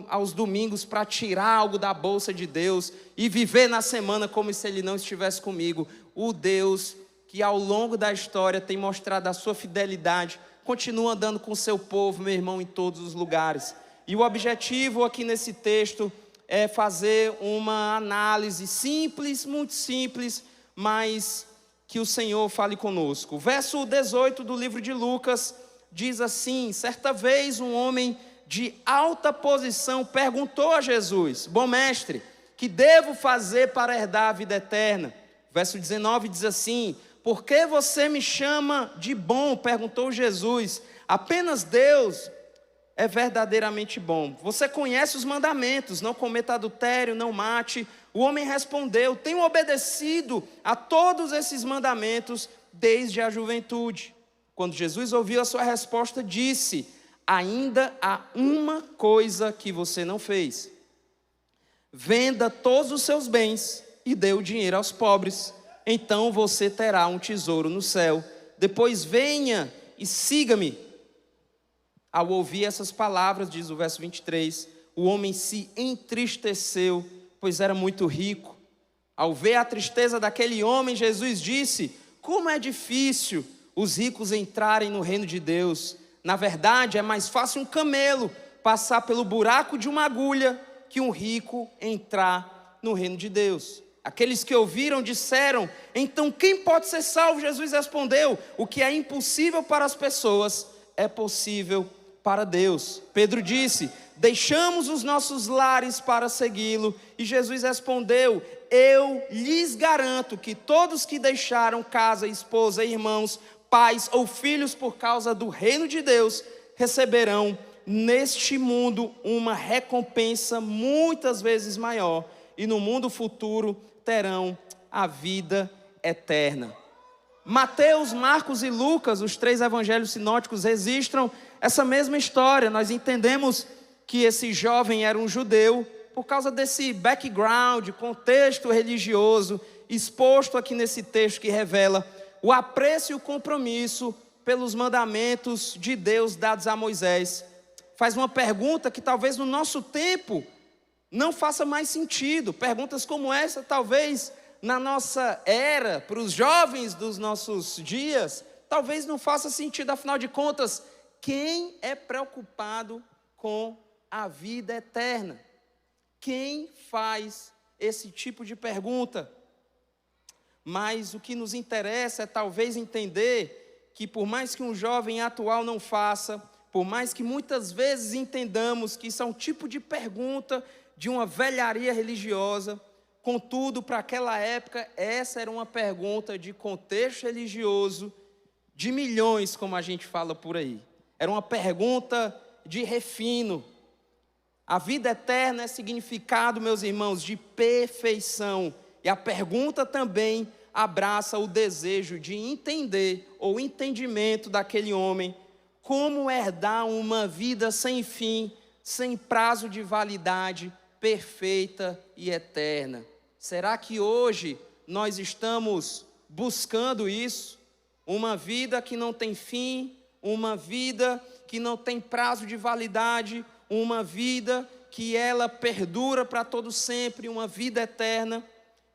aos domingos para tirar algo da bolsa de Deus e viver na semana como se Ele não estivesse comigo. O Deus que ao longo da história tem mostrado a sua fidelidade, continua andando com o seu povo, meu irmão, em todos os lugares. E o objetivo aqui nesse texto é fazer uma análise simples, muito simples, mas que o Senhor fale conosco. O verso 18 do livro de Lucas diz assim: certa vez um homem de alta posição perguntou a Jesus: bom mestre, que devo fazer para herdar a vida eterna? Verso 19 diz assim: por que você me chama de bom? Perguntou Jesus. Apenas Deus é verdadeiramente bom. Você conhece os mandamentos: não cometa adultério, não mate. O homem respondeu: tenho obedecido a todos esses mandamentos desde a juventude. Quando Jesus ouviu a sua resposta, disse: ainda há uma coisa que você não fez. Venda todos os seus bens e dê o dinheiro aos pobres. Então você terá um tesouro no céu. Depois venha e siga-me. Ao ouvir essas palavras, diz o verso 23, o homem se entristeceu, pois era muito rico. Ao ver a tristeza daquele homem, Jesus disse: como é difícil os ricos entrarem no reino de Deus. Na verdade, é mais fácil um camelo passar pelo buraco de uma agulha que um rico entrar no reino de Deus. Aqueles que ouviram disseram: então quem pode ser salvo? Jesus respondeu: o que é impossível para as pessoas é possível para Deus. Pedro disse: deixamos os nossos lares para segui-lo. E Jesus respondeu: eu lhes garanto que todos que deixaram casa, esposa, irmãos, pais ou filhos por causa do reino de Deus, receberão neste mundo uma recompensa muitas vezes maior, e no mundo futuro terão a vida eterna. Mateus, Marcos e Lucas, os 3 evangelhos sinóticos, registram essa mesma história. Nós entendemos que esse jovem era um judeu por causa desse background, contexto religioso exposto aqui nesse texto, que revela o apreço e o compromisso pelos mandamentos de Deus dados a Moisés. Faz uma pergunta que talvez no nosso tempo não faça mais sentido. Perguntas como essa, talvez na nossa era, para os jovens dos nossos dias, talvez não faça sentido. Afinal de contas, quem é preocupado com a vida eterna? Quem faz esse tipo de pergunta? Mas o que nos interessa é talvez entender que por mais que um jovem atual não faça, por mais que muitas vezes entendamos que isso é um tipo de pergunta de uma velharia religiosa, contudo, para aquela época, essa era uma pergunta de contexto religioso de milhões, como a gente fala por aí. Era uma pergunta de refino. A vida eterna é significado, meus irmãos, de perfeição. E a pergunta também abraça o desejo de entender, ou entendimento daquele homem, como herdar uma vida sem fim, sem prazo de validade, perfeita e eterna. Será que hoje nós estamos buscando isso? Uma vida que não tem fim, uma vida que não tem prazo de validade, uma vida que ela perdura para todo sempre, uma vida eterna.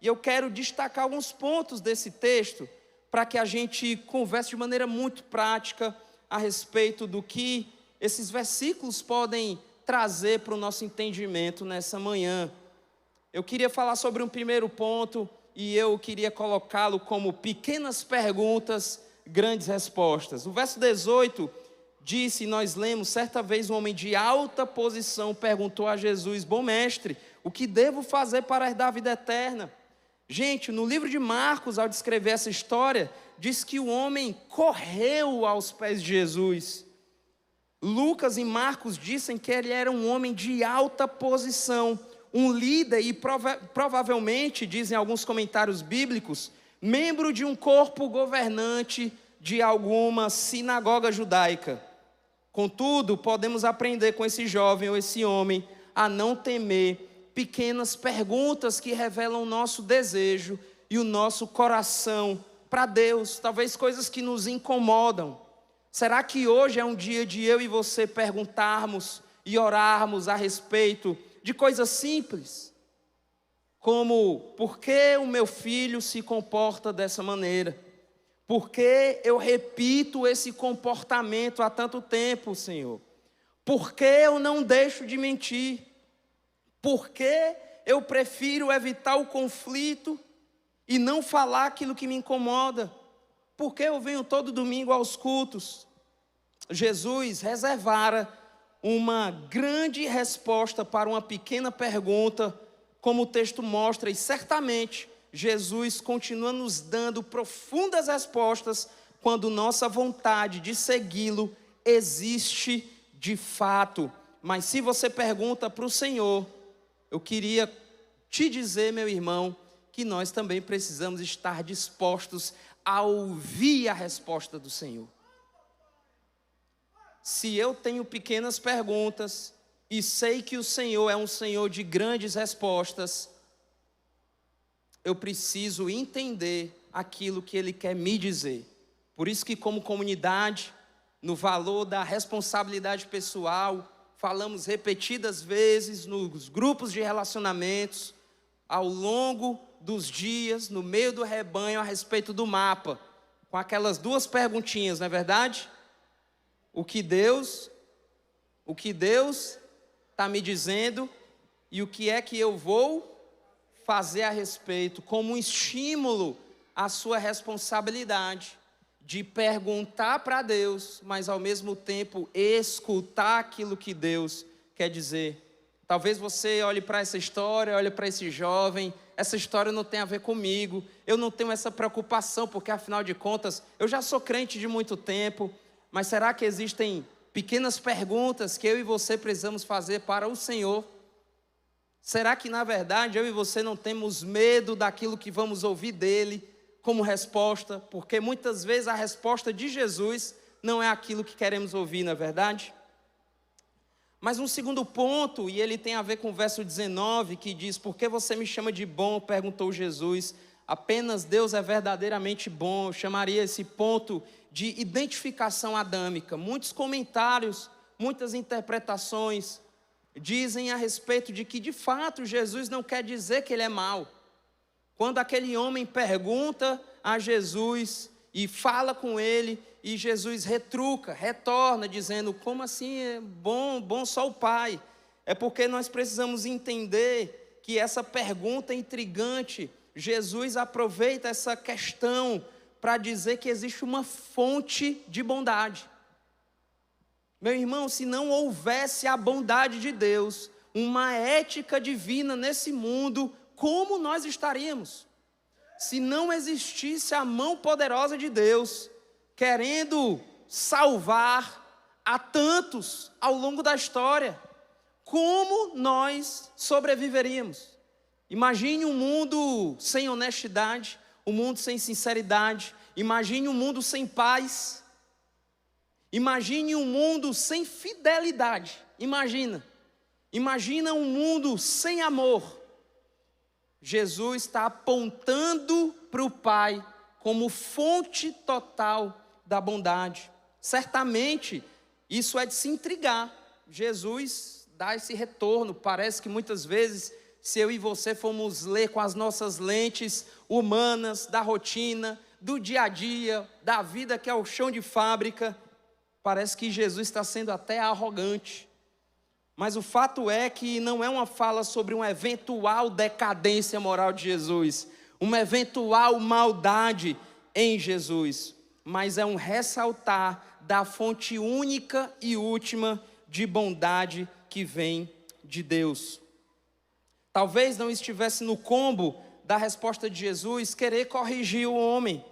E eu quero destacar alguns pontos desse texto para que a gente converse de maneira muito prática a respeito do que esses versículos podem trazer para o nosso entendimento nessa manhã. Eu queria falar sobre um primeiro ponto e eu queria colocá-lo como pequenas perguntas, grandes respostas. O verso 18 disse, nós lemos, certa vez um homem de alta posição perguntou a Jesus: bom mestre, o que devo fazer para herdar a vida eterna? Gente, no livro de Marcos, ao descrever essa história, diz que o homem correu aos pés de Jesus. Lucas e Marcos dizem que ele era um homem de alta posição, um líder e provavelmente, dizem alguns comentários bíblicos, membro de um corpo governante de alguma sinagoga judaica. Contudo, podemos aprender com esse jovem ou esse homem a não temer pequenas perguntas que revelam o nosso desejo e o nosso coração para Deus, talvez coisas que nos incomodam. Será que hoje é um dia de eu e você perguntarmos e orarmos a respeito de coisas simples, como por que o meu filho se comporta dessa maneira? Por que eu repito esse comportamento há tanto tempo, Senhor? Por que eu não deixo de mentir? Por que eu prefiro evitar o conflito e não falar aquilo que me incomoda? Por que eu venho todo domingo aos cultos? Jesus reservara uma grande resposta para uma pequena pergunta, como o texto mostra, e certamente Jesus continua nos dando profundas respostas quando nossa vontade de segui-lo existe de fato. Mas se você pergunta para o Senhor, eu queria te dizer, meu irmão, que nós também precisamos estar dispostos a ouvir a resposta do Senhor. Se eu tenho pequenas perguntas e sei que o Senhor é um Senhor de grandes respostas, eu preciso entender aquilo que Ele quer me dizer. Por isso que, como comunidade, no valor da responsabilidade pessoal, falamos repetidas vezes nos grupos de relacionamentos, ao longo dos dias, no meio do rebanho, a respeito do mapa, com aquelas duas perguntinhas, não é verdade? O que Deus está me dizendo e o que é que eu vou fazer a respeito, como um estímulo à sua responsabilidade de perguntar para Deus, mas ao mesmo tempo escutar aquilo que Deus quer dizer. Talvez você olhe para essa história, olhe para esse jovem, essa história não tem a ver comigo, eu não tenho essa preocupação, porque afinal de contas, eu já sou crente de muito tempo, mas será que existem pequenas perguntas que eu e você precisamos fazer para o Senhor? Será que na verdade eu e você não temos medo daquilo que vamos ouvir dele como resposta? Porque muitas vezes a resposta de Jesus não é aquilo que queremos ouvir, não é verdade? Mas um segundo ponto, e ele tem a ver com o verso 19, que diz: por que você me chama de bom? Perguntou Jesus. Apenas Deus é verdadeiramente bom. Eu chamaria esse ponto de identificação adâmica. Muitos comentários, muitas interpretações dizem a respeito de que, de fato, Jesus não quer dizer que ele é mau. Quando aquele homem pergunta a Jesus e fala com ele, e Jesus retruca, retorna, dizendo: como assim é bom só o Pai? É porque nós precisamos entender que essa pergunta intrigante, Jesus aproveita essa questão para dizer que existe uma fonte de bondade. Meu irmão, se não houvesse a bondade de Deus, uma ética divina nesse mundo, como nós estaríamos? Se não existisse a mão poderosa de Deus, querendo salvar a tantos ao longo da história, como nós sobreviveríamos? Imagine um mundo sem honestidade, um mundo sem sinceridade, imagine um mundo sem paz, imagine um mundo sem fidelidade, imagina um mundo sem amor. Jesus está apontando para o Pai como fonte total da bondade. Certamente, isso é de se intrigar. Jesus dá esse retorno. Parece que muitas vezes, se eu e você formos ler com as nossas lentes humanas, da rotina, do dia a dia, da vida que é o chão de fábrica, parece que Jesus está sendo até arrogante. Mas o fato é que não é uma fala sobre uma eventual decadência moral de Jesus, uma eventual maldade em Jesus, mas é um ressaltar da fonte única e última de bondade que vem de Deus. Talvez não estivesse no combo da resposta de Jesus querer corrigir o homem,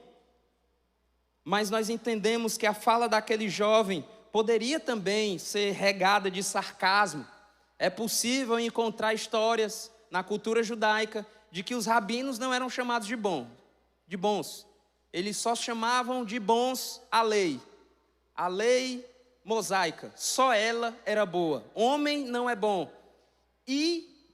mas nós entendemos que a fala daquele jovem poderia também ser regada de sarcasmo. É possível encontrar histórias na cultura judaica de que os rabinos não eram chamados de bons. Eles só chamavam de bons a lei mosaica, só ela era boa. Homem não é bom. E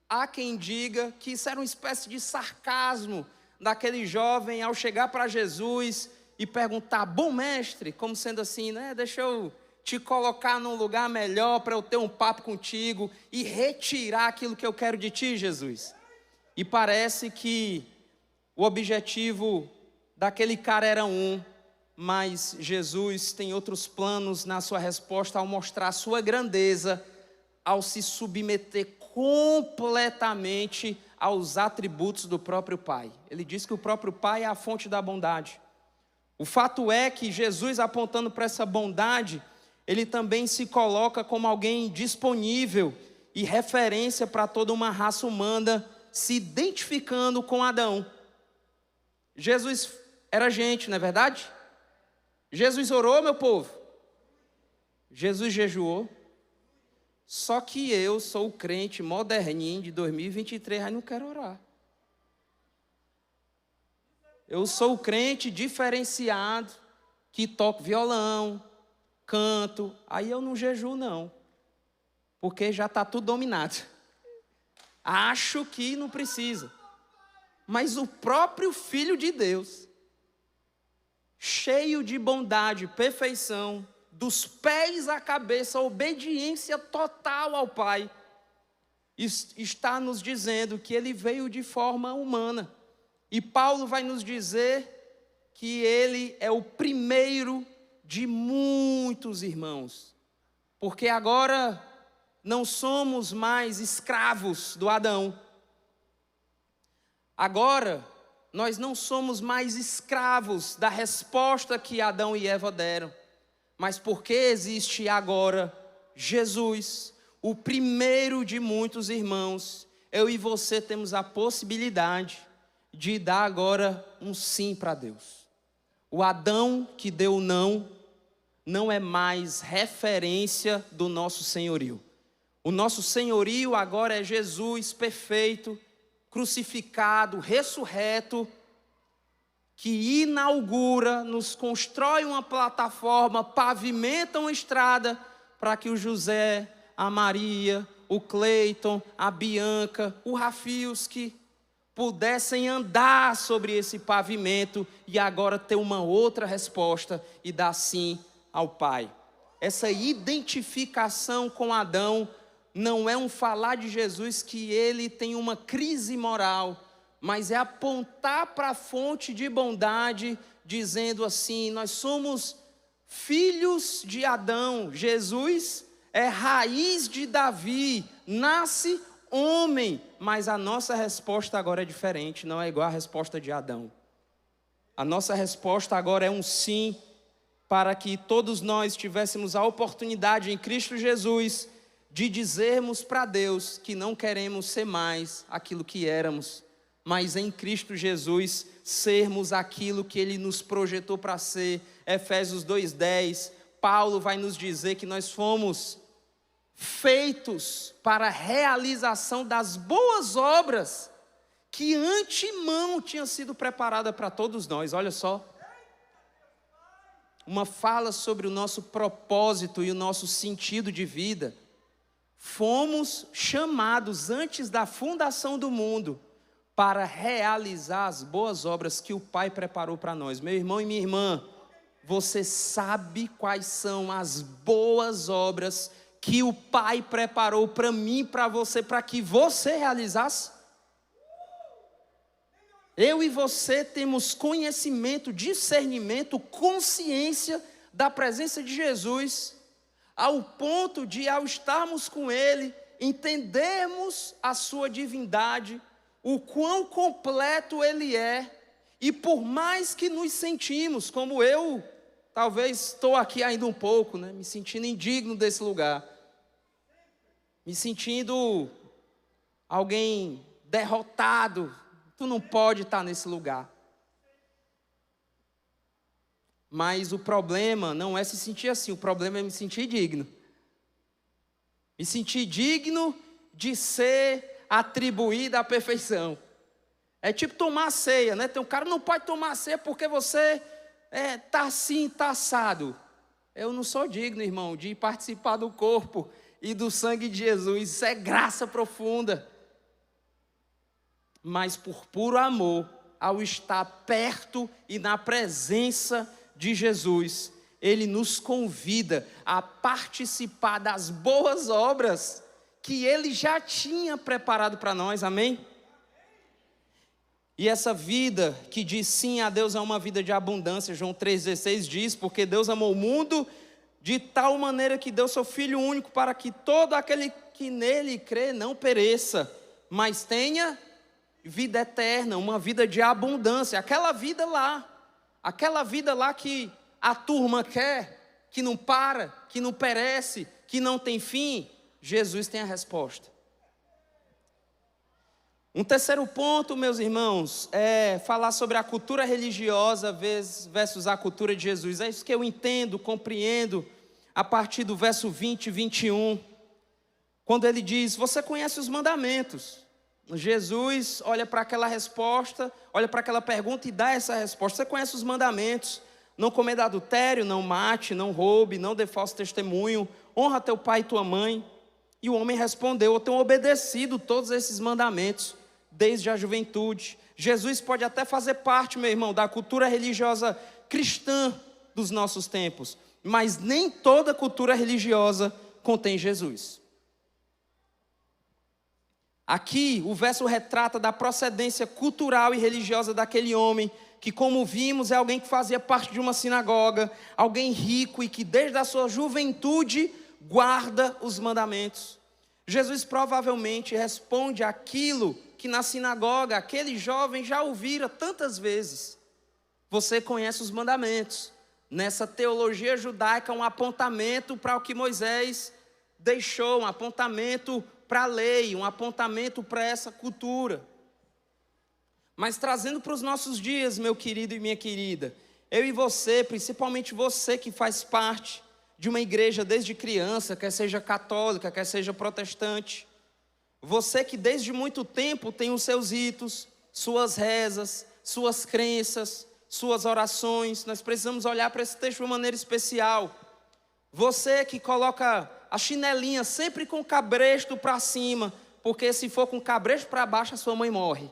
há quem diga que isso era uma espécie de sarcasmo daquele jovem ao chegar para Jesus e perguntar: bom mestre, como sendo assim, né? Deixa eu te colocar num lugar melhor para eu ter um papo contigo e retirar aquilo que eu quero de ti, Jesus. E parece que o objetivo daquele cara era mas Jesus tem outros planos na sua resposta ao mostrar a sua grandeza, ao se submeter completamente aos atributos do próprio Pai. Ele diz que o próprio Pai é a fonte da bondade. O fato é que Jesus, apontando para essa bondade, ele também se coloca como alguém disponível e referência para toda uma raça humana, se identificando com Adão. Jesus era gente, não é verdade? Jesus orou, meu povo. Jesus jejuou. Só que eu sou o crente moderninho de 2023, aí não quero orar. Eu sou o crente diferenciado, que toca violão, canto, aí eu não jejuo não, porque já está tudo dominado. Acho que não precisa. Mas o próprio Filho de Deus, cheio de bondade, perfeição, dos pés à cabeça, obediência total ao Pai, está nos dizendo que ele veio de forma humana. E Paulo vai nos dizer que ele é o primeiro de muitos irmãos, porque agora não somos mais escravos do Adão. Agora nós não somos mais escravos da resposta que Adão e Eva deram, mas porque existe agora Jesus, o primeiro de muitos irmãos, eu e você temos a possibilidade de dar agora um sim para Deus. O Adão que deu não é mais referência do nosso senhorio. O nosso senhorio agora é Jesus perfeito, crucificado, ressurreto, que inaugura, nos constrói uma plataforma, pavimenta uma estrada para que o José, a Maria, o Cleiton, a Bianca, o Rafiuski pudessem andar sobre esse pavimento e agora ter uma outra resposta e dar sim ao Pai. Essa identificação com Adão não é um falar de Jesus que ele tem uma crise moral, mas é apontar para a fonte de bondade, dizendo assim: nós somos filhos de Adão, Jesus é raiz de Davi, nasce homem, mas a nossa resposta agora é diferente, não é igual a resposta de Adão. A nossa resposta agora é um sim, para que todos nós tivéssemos a oportunidade em Cristo Jesus de dizermos para Deus que não queremos ser mais aquilo que éramos, mas em Cristo Jesus sermos aquilo que Ele nos projetou para ser. Efésios 2:10, Paulo vai nos dizer que nós fomos feitos para a realização das boas obras que antemão tinham sido preparadas para todos nós. Olha só, uma fala sobre o nosso propósito e o nosso sentido de vida. Fomos chamados antes da fundação do mundo para realizar as boas obras que o Pai preparou para nós. Meu irmão e minha irmã, você sabe quais são as boas obras que o Pai preparou para mim e para você, para que você realizasse? Eu e você temos conhecimento, discernimento, consciência da presença de Jesus, ao ponto de, ao estarmos com Ele, entendermos a sua divindade, o quão completo Ele é, e por mais que nos sentimos, como eu, talvez estou aqui ainda um pouco, né, me sentindo indigno desse lugar, me sentindo alguém derrotado, tu não pode estar nesse lugar. Mas o problema não é se sentir assim, o problema é me sentir digno. Me sentir digno de ser atribuído à perfeição. É tipo tomar ceia, né? Tem um cara que não pode tomar ceia porque você tá assim, tá assado. Eu não sou digno, irmão, de participar do corpo e do sangue de Jesus. Isso é graça profunda. Mas por puro amor, ao estar perto e na presença de Jesus, Ele nos convida a participar das boas obras que Ele já tinha preparado para nós, amém? E essa vida que diz sim a Deus é uma vida de abundância. João 3,16 diz: porque Deus amou o mundo de tal maneira que deu seu Filho único, para que todo aquele que nele crê não pereça, mas tenha vida eterna, uma vida de abundância. Aquela vida lá que a turma quer, que não para, que não perece, que não tem fim. Jesus tem a resposta. Um terceiro ponto, meus irmãos, é falar sobre a cultura religiosa versus a cultura de Jesus. É isso que eu entendo, compreendo, a partir do verso 20 e 21, quando ele diz: você conhece os mandamentos. Jesus olha para aquela resposta, olha para aquela pergunta e dá essa resposta. Você conhece os mandamentos: não cometa adultério, não mate, não roube, não dê falso testemunho, honra teu pai e tua mãe. E o homem respondeu: eu tenho obedecido todos esses mandamentos desde a juventude. Jesus pode até fazer parte, meu irmão, da cultura religiosa cristã dos nossos tempos, mas nem toda cultura religiosa contém Jesus. Aqui o verso retrata da procedência cultural e religiosa daquele homem, que, como vimos, é alguém que fazia parte de uma sinagoga, alguém rico e que desde a sua juventude guarda os mandamentos. Jesus provavelmente responde aquilo que na sinagoga aquele jovem já ouvira tantas vezes: você conhece os mandamentos. Nessa teologia judaica, um apontamento para o que Moisés deixou, um apontamento para a lei, um apontamento para essa cultura. Mas trazendo para os nossos dias, meu querido e minha querida, eu e você, principalmente você que faz parte de uma igreja desde criança, quer seja católica, quer seja protestante, você que desde muito tempo tem os seus ritos, suas rezas, suas crenças, suas orações, nós precisamos olhar para esse texto de uma maneira especial. Você que coloca a chinelinha sempre com o cabresto para cima, porque se for com o cabresto para baixo, a sua mãe morre.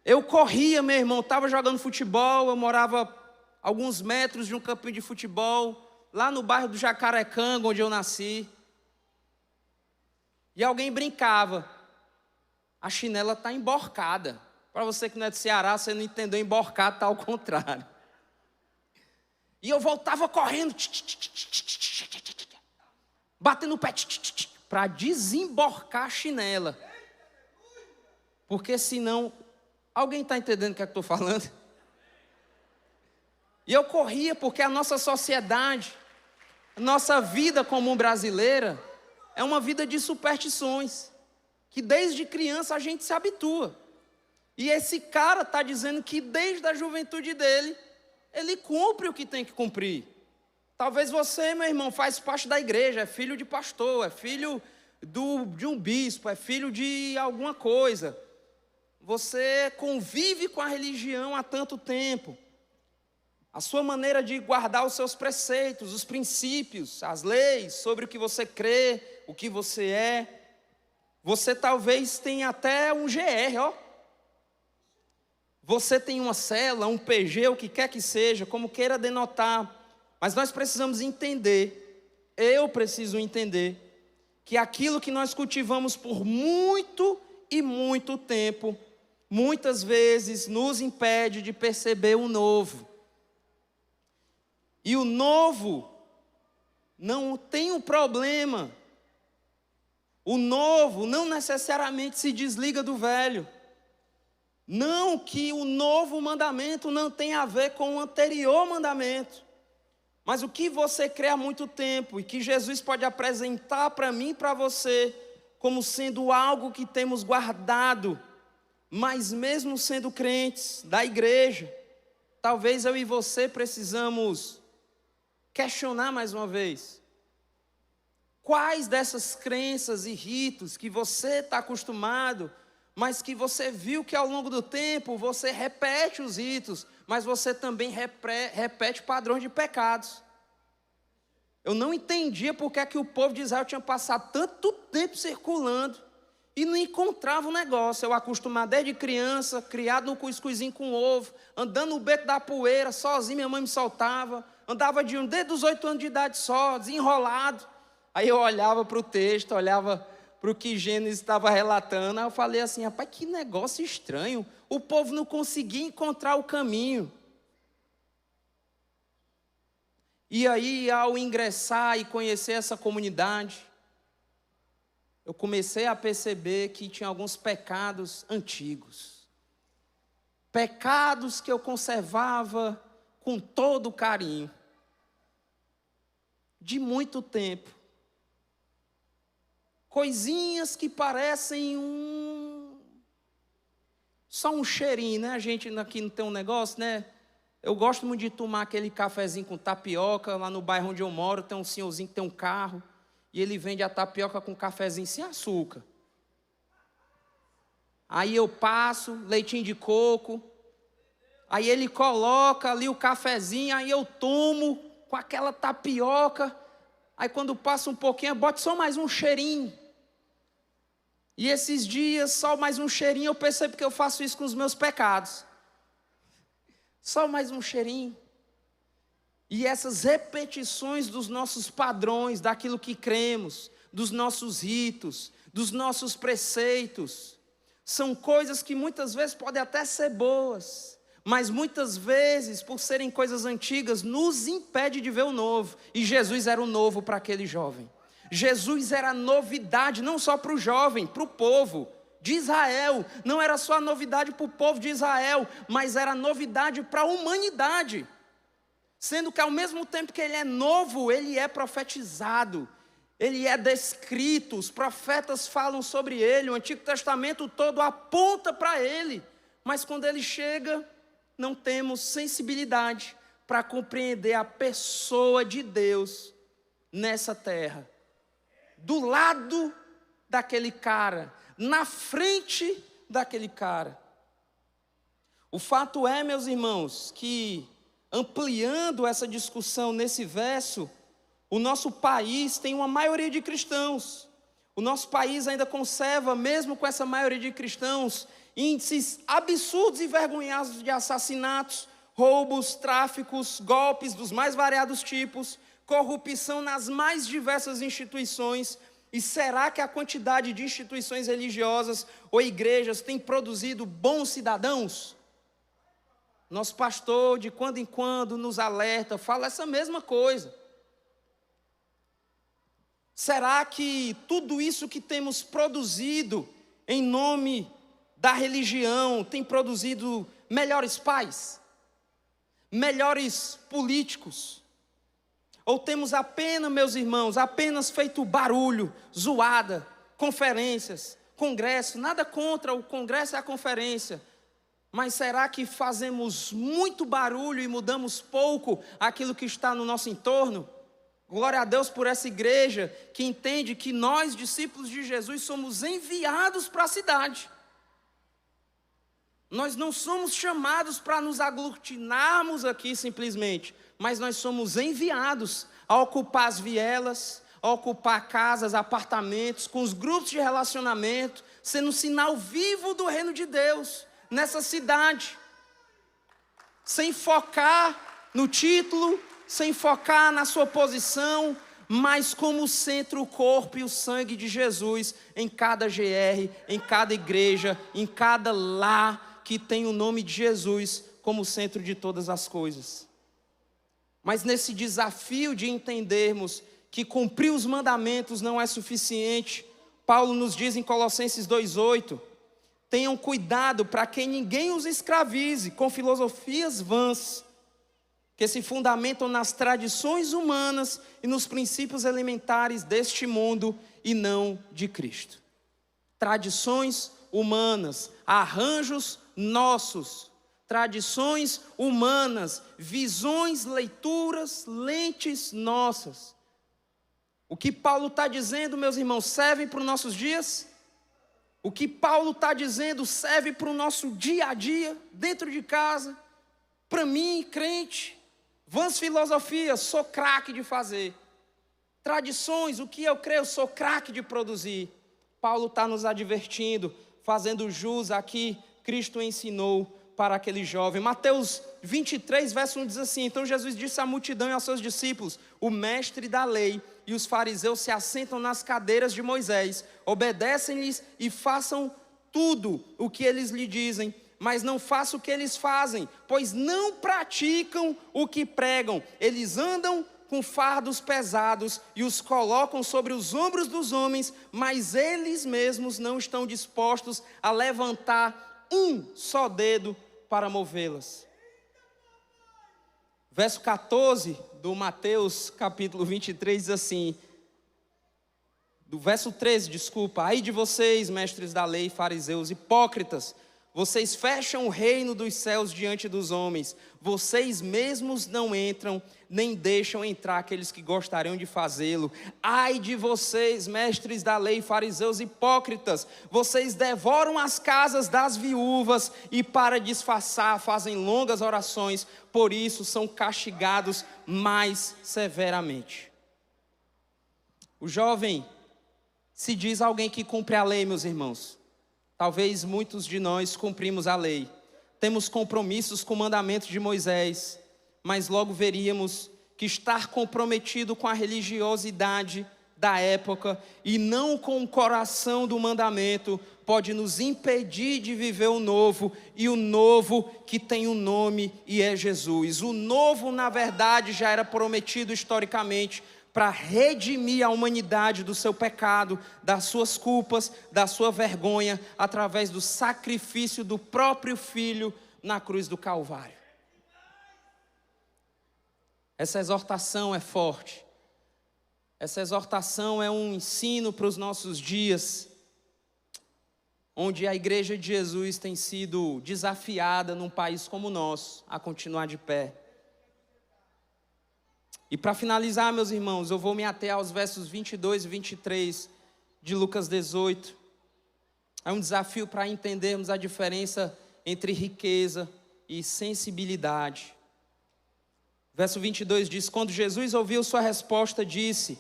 Eu corria, meu irmão, estava jogando futebol, eu morava a alguns metros de um campinho de futebol, lá no bairro do Jacarecanga, onde eu nasci. E alguém brincava, a chinela está emborcada. Para você que não é do Ceará, você não entendeu, emborcado está ao contrário. E eu voltava correndo, batendo o pé, para desemborcar a chinela. Porque senão, alguém está entendendo o que é que eu estou falando? E eu corria porque a nossa sociedade, a nossa vida comum brasileira, é uma vida de superstições, que desde criança a gente se habitua. E esse cara está dizendo que desde a juventude dele, ele cumpre o que tem que cumprir. Talvez você, meu irmão, faz parte da igreja, é filho de pastor, é filho de um bispo, é filho de alguma coisa. Você convive com a religião há tanto tempo. A sua maneira de guardar os seus preceitos, os princípios, as leis sobre o que você crê, o que você é. Você talvez tenha até um GR, ó. Você tem uma célula, um PG, o que quer que seja, como queira denotar. Mas nós precisamos entender, eu preciso entender, que aquilo que nós cultivamos por muito e muito tempo, muitas vezes nos impede de perceber o novo. E o novo não tem um problema. O novo não necessariamente se desliga do velho. Não que o novo mandamento não tenha a ver com o anterior mandamento. Mas o que você crê há muito tempo e que Jesus pode apresentar para mim e para você como sendo algo que temos guardado, mas mesmo sendo crentes da igreja, talvez eu e você precisamos questionar mais uma vez. Quais dessas crenças e ritos que você está acostumado, mas que você viu que ao longo do tempo você repete os ritos, mas você também repete padrões de pecados. Eu não entendia porque é que o povo de Israel tinha passado tanto tempo circulando e não encontrava um negócio. Eu acostumado desde criança, criado no cuscuzinho com ovo, andando no beco da poeira, sozinho, minha mãe me soltava, andava desde os 8 anos de idade só, desenrolado. Aí eu olhava para o texto, olhava para o que Gênesis estava relatando, aí eu falei assim, rapaz, que negócio estranho, o povo não conseguia encontrar o caminho. E aí, ao ingressar e conhecer essa comunidade, eu comecei a perceber que tinha alguns pecados antigos. Pecados que eu conservava com todo carinho. De muito tempo. Coisinhas que parecem só um cheirinho, né? A gente aqui não tem um negócio, né? Eu gosto muito de tomar aquele cafezinho com tapioca. Lá no bairro onde eu moro tem um senhorzinho que tem um carro. E ele vende a tapioca com cafezinho sem açúcar. Aí eu passo, leitinho de coco. Aí ele coloca ali o cafezinho, aí eu tomo com aquela tapioca. Aí quando passa um pouquinho, bote só mais um cheirinho. E esses dias, só mais um cheirinho, eu percebo que eu faço isso com os meus pecados. Só mais um cheirinho. E essas repetições dos nossos padrões, daquilo que cremos, dos nossos ritos, dos nossos preceitos, são coisas que muitas vezes podem até ser boas, mas muitas vezes, por serem coisas antigas, nos impede de ver o novo. E Jesus era o novo para aquele jovem. Jesus era novidade, não só para o jovem, para o povo de Israel. Não era só novidade para o povo de Israel, mas era novidade para a humanidade. Sendo que ao mesmo tempo que ele é novo, ele é profetizado, ele é descrito, os profetas falam sobre ele, o Antigo Testamento todo aponta para ele. Mas quando ele chega, não temos sensibilidade para compreender a pessoa de Deus nessa terra. Do lado daquele cara, na frente daquele cara. O fato é, meus irmãos, que ampliando essa discussão nesse verso, o nosso país tem uma maioria de cristãos. O nosso país ainda conserva, mesmo com essa maioria de cristãos, índices absurdos e vergonhosos de assassinatos, roubos, tráficos, golpes dos mais variados tipos, corrupção nas mais diversas instituições. E será que a quantidade de instituições religiosas ou igrejas tem produzido bons cidadãos? Nosso pastor, de quando em quando, nos alerta, fala essa mesma coisa. Será que tudo isso que temos produzido em nome da religião tem produzido melhores pais? Melhores políticos? Ou temos apenas, meus irmãos, apenas feito barulho, zoada, conferências, congresso, nada contra o congresso e a conferência, mas será que fazemos muito barulho e mudamos pouco aquilo que está no nosso entorno? Glória a Deus por essa igreja que entende que nós, discípulos de Jesus, somos enviados para a cidade. Nós não somos chamados para nos aglutinarmos aqui simplesmente, mas nós somos enviados a ocupar as vielas, a ocupar casas, apartamentos, com os grupos de relacionamento, sendo um sinal vivo do reino de Deus nessa cidade, sem focar no título, sem focar na sua posição, mas como o centro, o corpo e o sangue de Jesus em cada GR, em cada igreja, em cada lar que tem o nome de Jesus como centro de todas as coisas. Mas nesse desafio de entendermos que cumprir os mandamentos não é suficiente, Paulo nos diz em Colossenses 2,8, tenham cuidado para que ninguém os escravize com filosofias vãs, que se fundamentam nas tradições humanas e nos princípios elementares deste mundo e não de Cristo. Tradições humanas, arranjos nossos, tradições humanas, visões, leituras, lentes nossas. O que Paulo está dizendo, meus irmãos, serve para os nossos dias? O que Paulo está dizendo serve para o nosso dia a dia, dentro de casa? Para mim, crente, vãs filosofias, sou craque de fazer. Tradições, o que eu creio, sou craque de produzir. Paulo está nos advertindo, fazendo jus aqui, Cristo ensinou para aquele jovem. Mateus 23, verso 1 diz assim, então Jesus disse à multidão e aos seus discípulos, o mestre da lei e os fariseus se assentam nas cadeiras de Moisés, obedecem-lhes e façam tudo o que eles lhe dizem, mas não façam o que eles fazem, pois não praticam o que pregam. Eles andam com fardos pesados e os colocam sobre os ombros dos homens, mas eles mesmos não estão dispostos a levantar um só dedo para movê-las. Verso 14 do Mateus capítulo 23 diz assim, do verso 13, ai de vocês, mestres da lei, fariseus, hipócritas, vocês fecham o reino dos céus diante dos homens, vocês mesmos não entram, nem deixam entrar aqueles que gostariam de fazê-lo. Ai de vocês, mestres da lei, fariseus hipócritas, vocês devoram as casas das viúvas e para disfarçar fazem longas orações, por isso são castigados mais severamente. O jovem se diz alguém que cumpre a lei, meus irmãos. Talvez muitos de nós cumprimos a lei, temos compromissos com o mandamento de Moisés, mas logo veríamos que estar comprometido com a religiosidade da época e não com o coração do mandamento pode nos impedir de viver o novo, e o novo que tem um nome e é Jesus. O novo, na verdade, já era prometido historicamente, para redimir a humanidade do seu pecado, das suas culpas, da sua vergonha, através do sacrifício do próprio Filho na cruz do Calvário. Essa exortação é forte. Essa exortação é um ensino para os nossos dias, onde a Igreja de Jesus tem sido desafiada num país como o nosso a continuar de pé. E para finalizar, meus irmãos, eu vou me ater aos versos 22 e 23 de Lucas 18. É um desafio para entendermos a diferença entre riqueza e sensibilidade. Verso 22 diz, quando Jesus ouviu sua resposta, disse,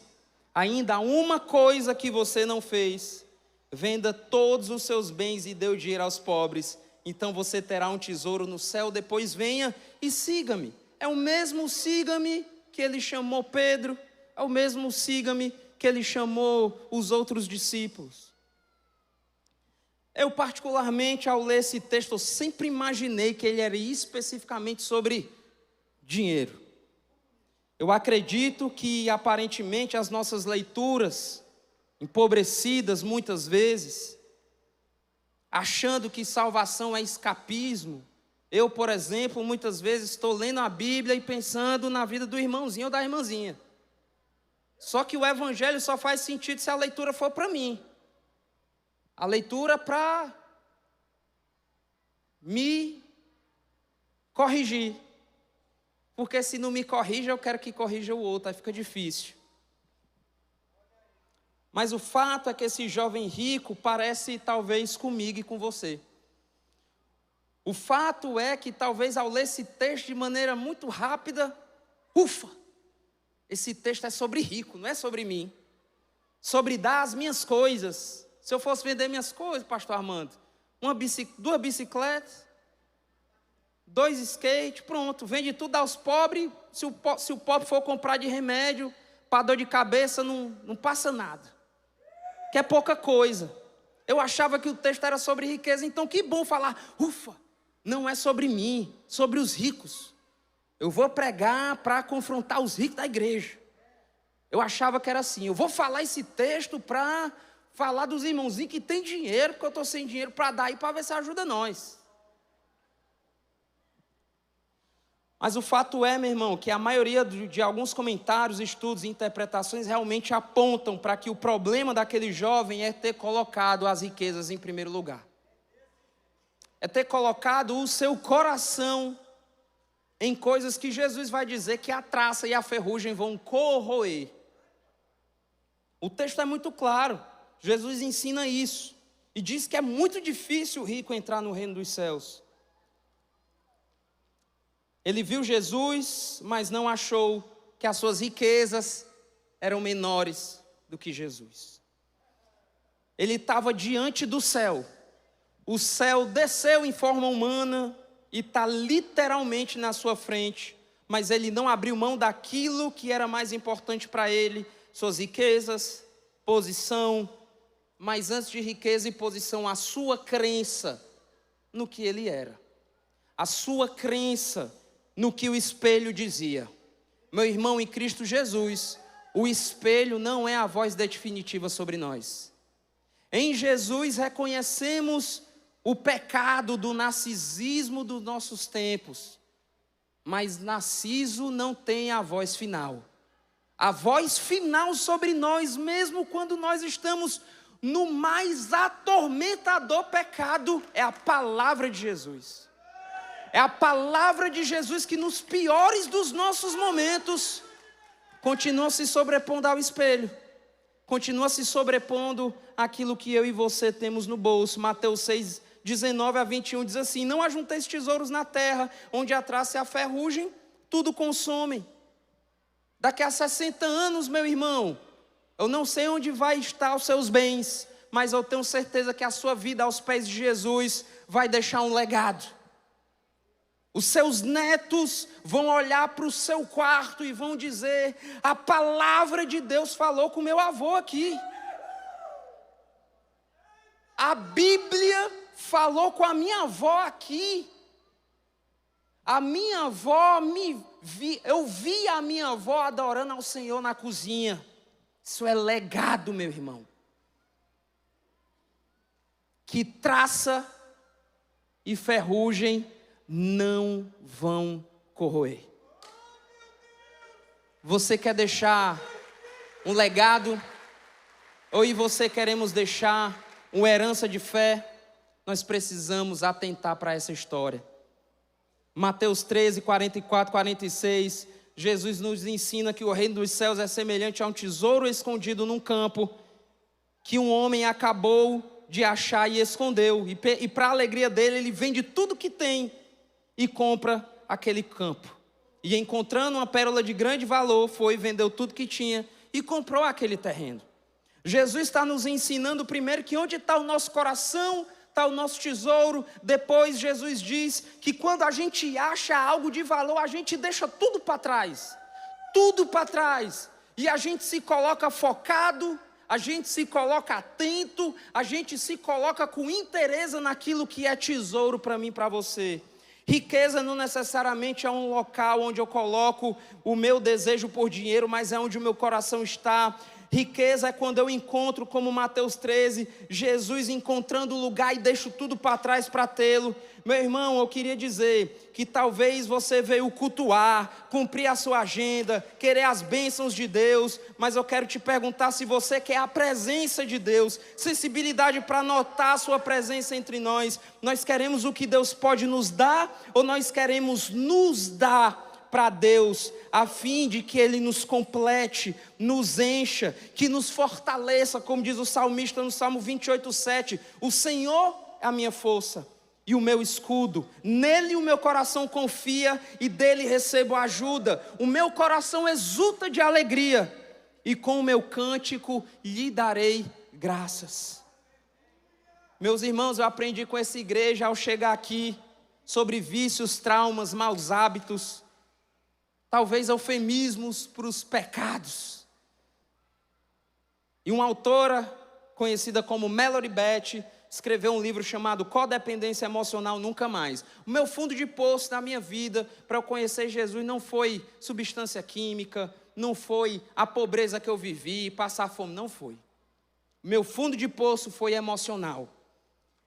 ainda há uma coisa que você não fez, venda todos os seus bens e dê o dinheiro aos pobres, então você terá um tesouro no céu, depois venha e siga-me. É o mesmo siga-me que ele chamou Pedro, é o mesmo siga-me que ele chamou os outros discípulos. Eu particularmente, ao ler esse texto, eu sempre imaginei que ele era especificamente sobre dinheiro. Eu acredito que aparentemente as nossas leituras, empobrecidas muitas vezes, achando que salvação é escapismo. Eu, por exemplo, muitas vezes estou lendo a Bíblia e pensando na vida do irmãozinho ou da irmãzinha. Só que o evangelho só faz sentido se a leitura for para mim. A leitura para me corrigir. Porque se não me corrige, eu quero que corrija o outro, aí fica difícil. Mas o fato é que esse jovem rico parece talvez comigo e com você. O fato é que talvez ao ler esse texto de maneira muito rápida, ufa! Esse texto é sobre rico, não é sobre mim. Sobre dar as minhas coisas. Se eu fosse vender minhas coisas, pastor Armando, duas bicicletas, 2 skates, pronto, vende tudo aos pobres. Se o pobre for comprar de remédio, para dor de cabeça, não passa nada. Que é pouca coisa. Eu achava que o texto era sobre riqueza, então que bom falar, ufa, não é sobre mim, sobre os ricos. Eu vou pregar para confrontar os ricos da igreja. Eu achava que era assim, eu vou falar esse texto para falar dos irmãozinhos que tem dinheiro, porque eu estou sem dinheiro para dar aí para ver se ajuda nós. Mas o fato é, meu irmão, que a maioria de alguns comentários, estudos e interpretações realmente apontam para que o problema daquele jovem é ter colocado as riquezas em primeiro lugar. É ter colocado o seu coração em coisas que Jesus vai dizer que a traça e a ferrugem vão corroer. O texto é muito claro. Jesus ensina isso. E diz que é muito difícil o rico entrar no reino dos céus. Ele viu Jesus, mas não achou que as suas riquezas eram menores do que Jesus. Ele estava diante do céu. O céu desceu em forma humana e está literalmente na sua frente. Mas ele não abriu mão daquilo que era mais importante para ele. Suas riquezas, posição. Mas antes de riqueza e posição, a sua crença no que ele era. A sua crença no que o espelho dizia. Meu irmão, em Cristo Jesus, o espelho não é a voz definitiva sobre nós. Em Jesus reconhecemos o pecado do narcisismo dos nossos tempos. Mas Narciso não tem a voz final. A voz final sobre nós, mesmo quando nós estamos no mais atormentador pecado, é a palavra de Jesus. É a palavra de Jesus que nos piores dos nossos momentos continua se sobrepondo ao espelho. Continua se sobrepondo àquilo que eu e você temos no bolso. Mateus 6, 19 a 21 diz assim: não ajunteis tesouros na terra, onde a traça e a ferrugem tudo consomem. Daqui a 60 anos, meu irmão, eu não sei onde vai estar os seus bens, mas eu tenho certeza que a sua vida aos pés de Jesus vai deixar um legado. Os seus netos vão olhar para o seu quarto e vão dizer: a palavra de Deus falou com meu avô aqui. A Bíblia falou com a minha avó aqui. A minha avó eu vi a minha avó adorando ao Senhor na cozinha. Isso é legado, meu irmão. Que traça e ferrugem não vão corroer. Você quer deixar um legado? Ou eu e você queremos deixar uma herança de fé? Nós precisamos atentar para essa história. Mateus 13, 44, 46, Jesus nos ensina que o reino dos céus é semelhante a um tesouro escondido num campo, que um homem acabou de achar e escondeu. E para a alegria dele, ele vende tudo que tem e compra aquele campo. E encontrando uma pérola de grande valor, foi, vendeu tudo que tinha e comprou aquele terreno. Jesus está nos ensinando primeiro que onde está o nosso coração, está o nosso tesouro. Depois Jesus diz que quando a gente acha algo de valor, a gente deixa tudo para trás. tudo para trás. E a gente se coloca focado, a gente se coloca atento, a gente se coloca com interesse naquilo que é tesouro para mim e para você. Riqueza não necessariamente é um local onde eu coloco o meu desejo por dinheiro, mas é onde o meu coração está. Riqueza é quando eu encontro, como Mateus 13, Jesus encontrando o lugar e deixo tudo para trás para tê-lo. Meu irmão, eu queria dizer que talvez você veio cultuar, cumprir a sua agenda, querer as bênçãos de Deus, mas eu quero te perguntar se você quer a presença de Deus, sensibilidade para notar a sua presença entre nós. Nós queremos o que Deus pode nos dar ou nós queremos nos dar para Deus, a fim de que Ele nos complete, nos encha, que nos fortaleça, como diz o salmista no Salmo 28:7, o Senhor é a minha força e o meu escudo, nele o meu coração confia e dele recebo ajuda, o meu coração exulta de alegria e com o meu cântico lhe darei graças. Meus irmãos, eu aprendi com essa igreja ao chegar aqui sobre vícios, traumas, maus hábitos, talvez eufemismos para os pecados. E uma autora conhecida como Mallory Beth escreveu um livro chamado Codependência Emocional Nunca Mais. O meu fundo de poço na minha vida para eu conhecer Jesus não foi substância química, não foi a pobreza que eu vivi, passar fome, não foi. Meu fundo de poço foi emocional.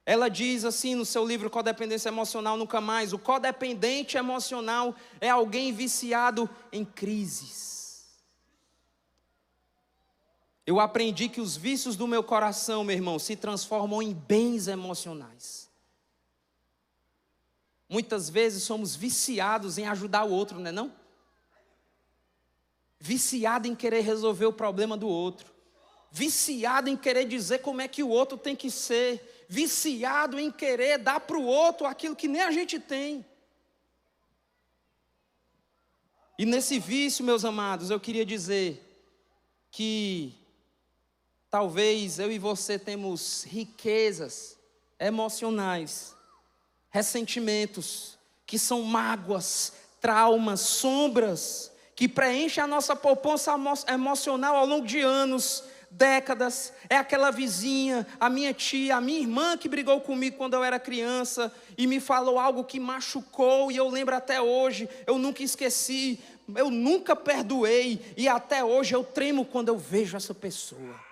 Ela diz assim no seu livro Codependência Emocional Nunca Mais: o codependente emocional é alguém viciado em crises. Eu aprendi que os vícios do meu coração, meu irmão, se transformam em bens emocionais. Muitas vezes somos viciados em ajudar o outro, não é não? Viciado em querer resolver o problema do outro. Viciado em querer dizer como é que o outro tem que ser. Viciado em querer dar para o outro aquilo que nem a gente tem. E nesse vício, meus amados, eu queria dizer que talvez eu e você temos riquezas emocionais, ressentimentos, que são mágoas, traumas, sombras, que preenchem a nossa poupança emocional ao longo de anos, décadas. É aquela vizinha, a minha tia, a minha irmã que brigou comigo quando eu era criança e me falou algo que machucou e eu lembro até hoje, eu nunca esqueci, eu nunca perdoei e até hoje eu tremo quando eu vejo essa pessoa.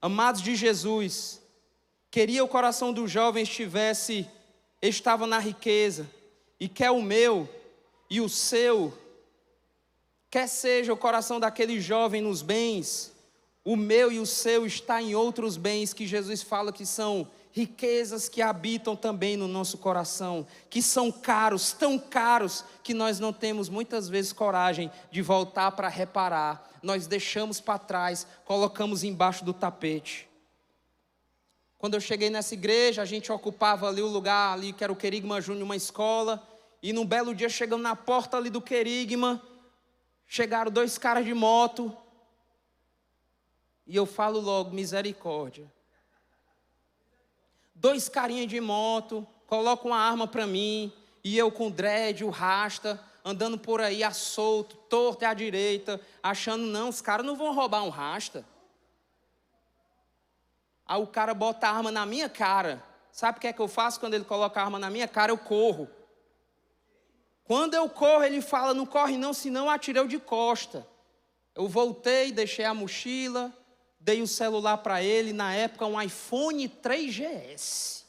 Amados de Jesus, queria o coração do jovem estava na riqueza e quer o meu e o seu, quer seja o coração daquele jovem nos bens, o meu e o seu está em outros bens que Jesus fala que são riquezas que habitam também no nosso coração, que são caros, tão caros que nós não temos muitas vezes coragem de voltar para reparar. Nós deixamos para trás, colocamos embaixo do tapete. Quando eu cheguei nessa igreja, a gente ocupava ali o lugar ali que era o Querigma Júnior, uma escola, e num belo dia chegando na porta ali do Querigma, chegaram 2 caras de moto. E eu falo logo, misericórdia. 2 carinhas de moto, colocam uma arma para mim, e eu com dread, o rasta, andando por aí a solto, torto à direita, achando, não, os caras não vão roubar um rasta. Aí o cara bota a arma na minha cara. Sabe o que é que eu faço quando ele coloca a arma na minha cara? Eu corro. Quando eu corro, ele fala, não corre não, senão eu atirei de costa. Eu voltei, deixei a mochila, dei o celular para ele, na época um iPhone 3GS.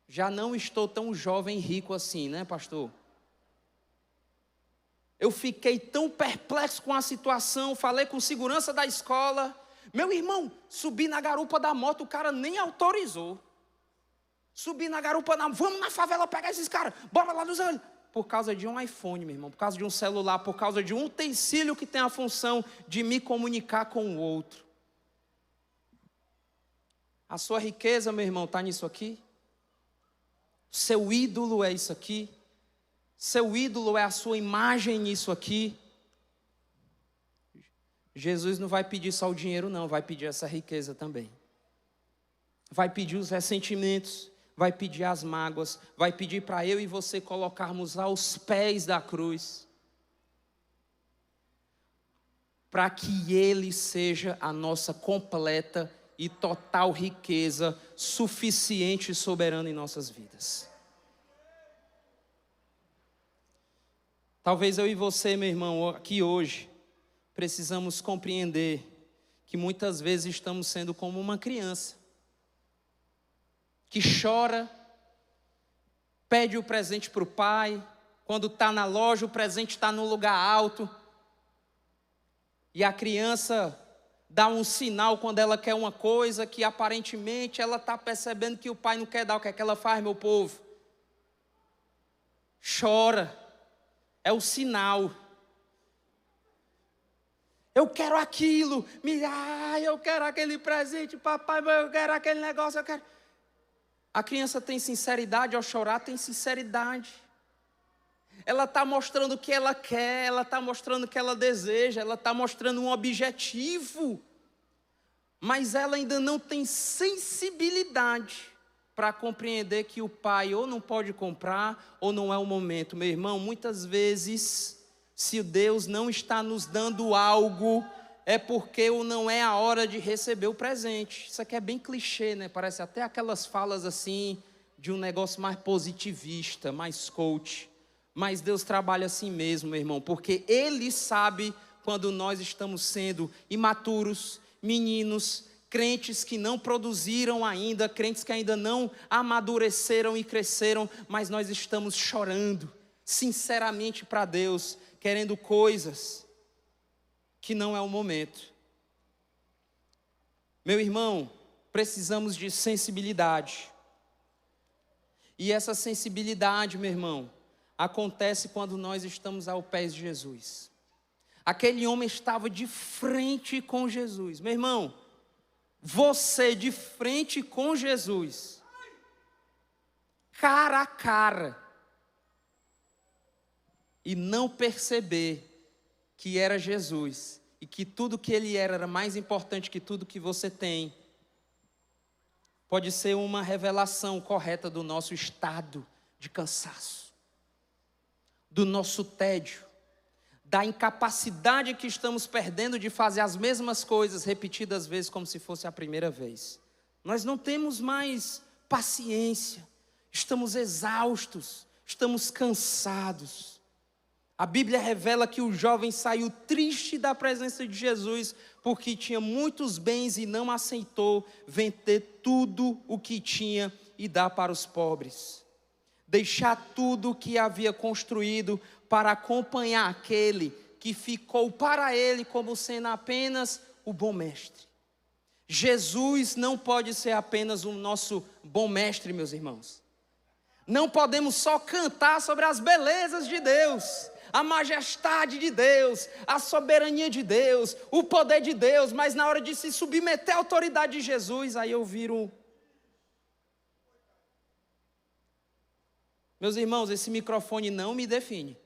Já não estou tão jovem e rico assim, né, pastor? Eu fiquei tão perplexo com a situação, falei com segurança da escola. Meu irmão, subi na garupa da moto, o cara nem autorizou. Subi na garupa, vamos na favela pegar esses caras, bora lá dos olhos. Por causa de um iPhone, meu irmão, por causa de um celular, por causa de um utensílio que tem a função de me comunicar com o outro. A sua riqueza, meu irmão, está nisso aqui? Seu ídolo é isso aqui? Seu ídolo é a sua imagem nisso aqui? Jesus não vai pedir só o dinheiro não, vai pedir essa riqueza também. Vai pedir os ressentimentos, vai pedir as mágoas, vai pedir para eu e você colocarmos aos pés da cruz. para que Ele seja a nossa completa e total riqueza, suficiente e soberana em nossas vidas. Talvez eu e você, meu irmão, aqui hoje, precisamos compreender que muitas vezes estamos sendo como uma criança, que chora, pede o presente para o pai, quando está na loja o presente está no lugar alto, e a criança dá um sinal quando ela quer uma coisa que aparentemente ela está percebendo que o pai não quer dar. O que é que ela faz, meu povo? Chora. É o sinal. Eu quero aquilo. Eu quero aquele presente, papai, eu quero aquele negócio, eu quero. A criança tem sinceridade ao chorar, tem sinceridade. Ela está mostrando o que ela quer, ela está mostrando o que ela deseja, ela está mostrando um objetivo. Mas ela ainda não tem sensibilidade para compreender que o pai ou não pode comprar ou não é o momento. Meu irmão, muitas vezes, se Deus não está nos dando algo, é porque ou não é a hora de receber o presente. Isso aqui é bem clichê, né? Parece até aquelas falas assim, de um negócio mais positivista, mais coach. Mas Deus trabalha assim mesmo, meu irmão, porque Ele sabe quando nós estamos sendo imaturos, meninos, crentes que não produziram ainda, crentes que ainda não amadureceram e cresceram, mas nós estamos chorando, sinceramente para Deus, querendo coisas que não é o momento. Meu irmão, precisamos de sensibilidade. E essa sensibilidade, meu irmão, acontece quando nós estamos aos pés de Jesus. Aquele homem estava de frente com Jesus. Meu irmão, você de frente com Jesus, cara a cara, e não perceber que era Jesus, e que tudo que ele era mais importante que tudo que você tem, pode ser uma revelação correta do nosso estado de cansaço, do nosso tédio, da incapacidade que estamos perdendo de fazer as mesmas coisas repetidas vezes como se fosse a primeira vez. Nós não temos mais paciência, estamos exaustos, estamos cansados. A Bíblia revela que o jovem saiu triste da presença de Jesus porque tinha muitos bens e não aceitou vender tudo o que tinha e dar para os pobres. Deixar tudo o que havia construído para acompanhar aquele que ficou para ele como sendo apenas o bom mestre. Jesus não pode ser apenas o nosso bom mestre, meus irmãos. Não podemos só cantar sobre as belezas de Deus, a majestade de Deus, a soberania de Deus, o poder de Deus, mas na hora de se submeter à autoridade de Jesus, aí eu viro... Meus irmãos, esse microfone não me define.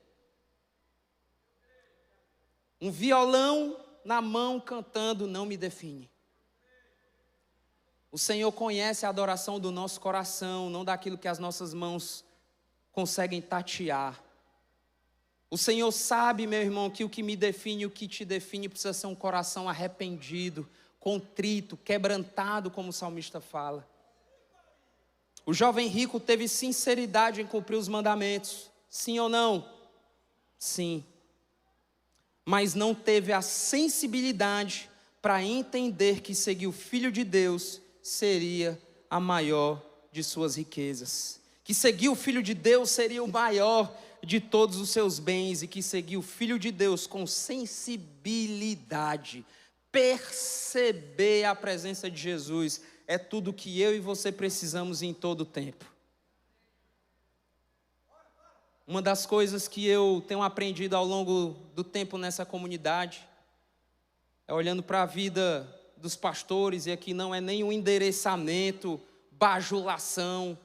Um violão na mão cantando não me define. O Senhor conhece a adoração do nosso coração, não daquilo que as nossas mãos conseguem tatear. O Senhor sabe, meu irmão, que o que me define, o que te define precisa ser um coração arrependido, contrito, quebrantado, como o salmista fala. O jovem rico teve sinceridade em cumprir os mandamentos. Sim ou não? Sim. Mas não teve a sensibilidade para entender que seguir o Filho de Deus seria a maior de suas riquezas. Que seguir o Filho de Deus seria o maior de todos os seus bens. E que seguir o Filho de Deus com sensibilidade, perceber a presença de Jesus, é tudo que eu e você precisamos em todo o tempo. Uma das coisas que eu tenho aprendido ao longo do tempo nessa comunidade é olhando para a vida dos pastores, e aqui não é nenhum endereçamento, bajulação,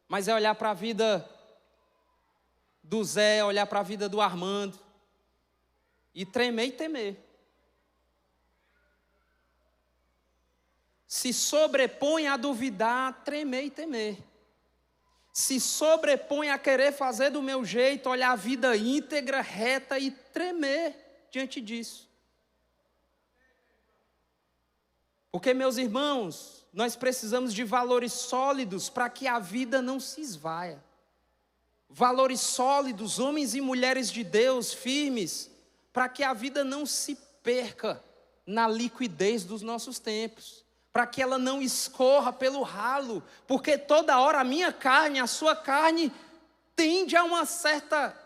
mas é olhar para a vida do Zé, olhar para a vida do Armando e tremer e temer. Se sobrepõe a duvidar, tremer e temer. Se sobrepõe a querer fazer do meu jeito, olhar a vida íntegra, reta e tremer diante disso. Porque, meus irmãos, nós precisamos de valores sólidos para que a vida não se esvaia. Valores sólidos, homens e mulheres de Deus, firmes, para que a vida não se perca na liquidez dos nossos tempos, para que ela não escorra pelo ralo, porque toda hora a minha carne, a sua carne, tende a uma certa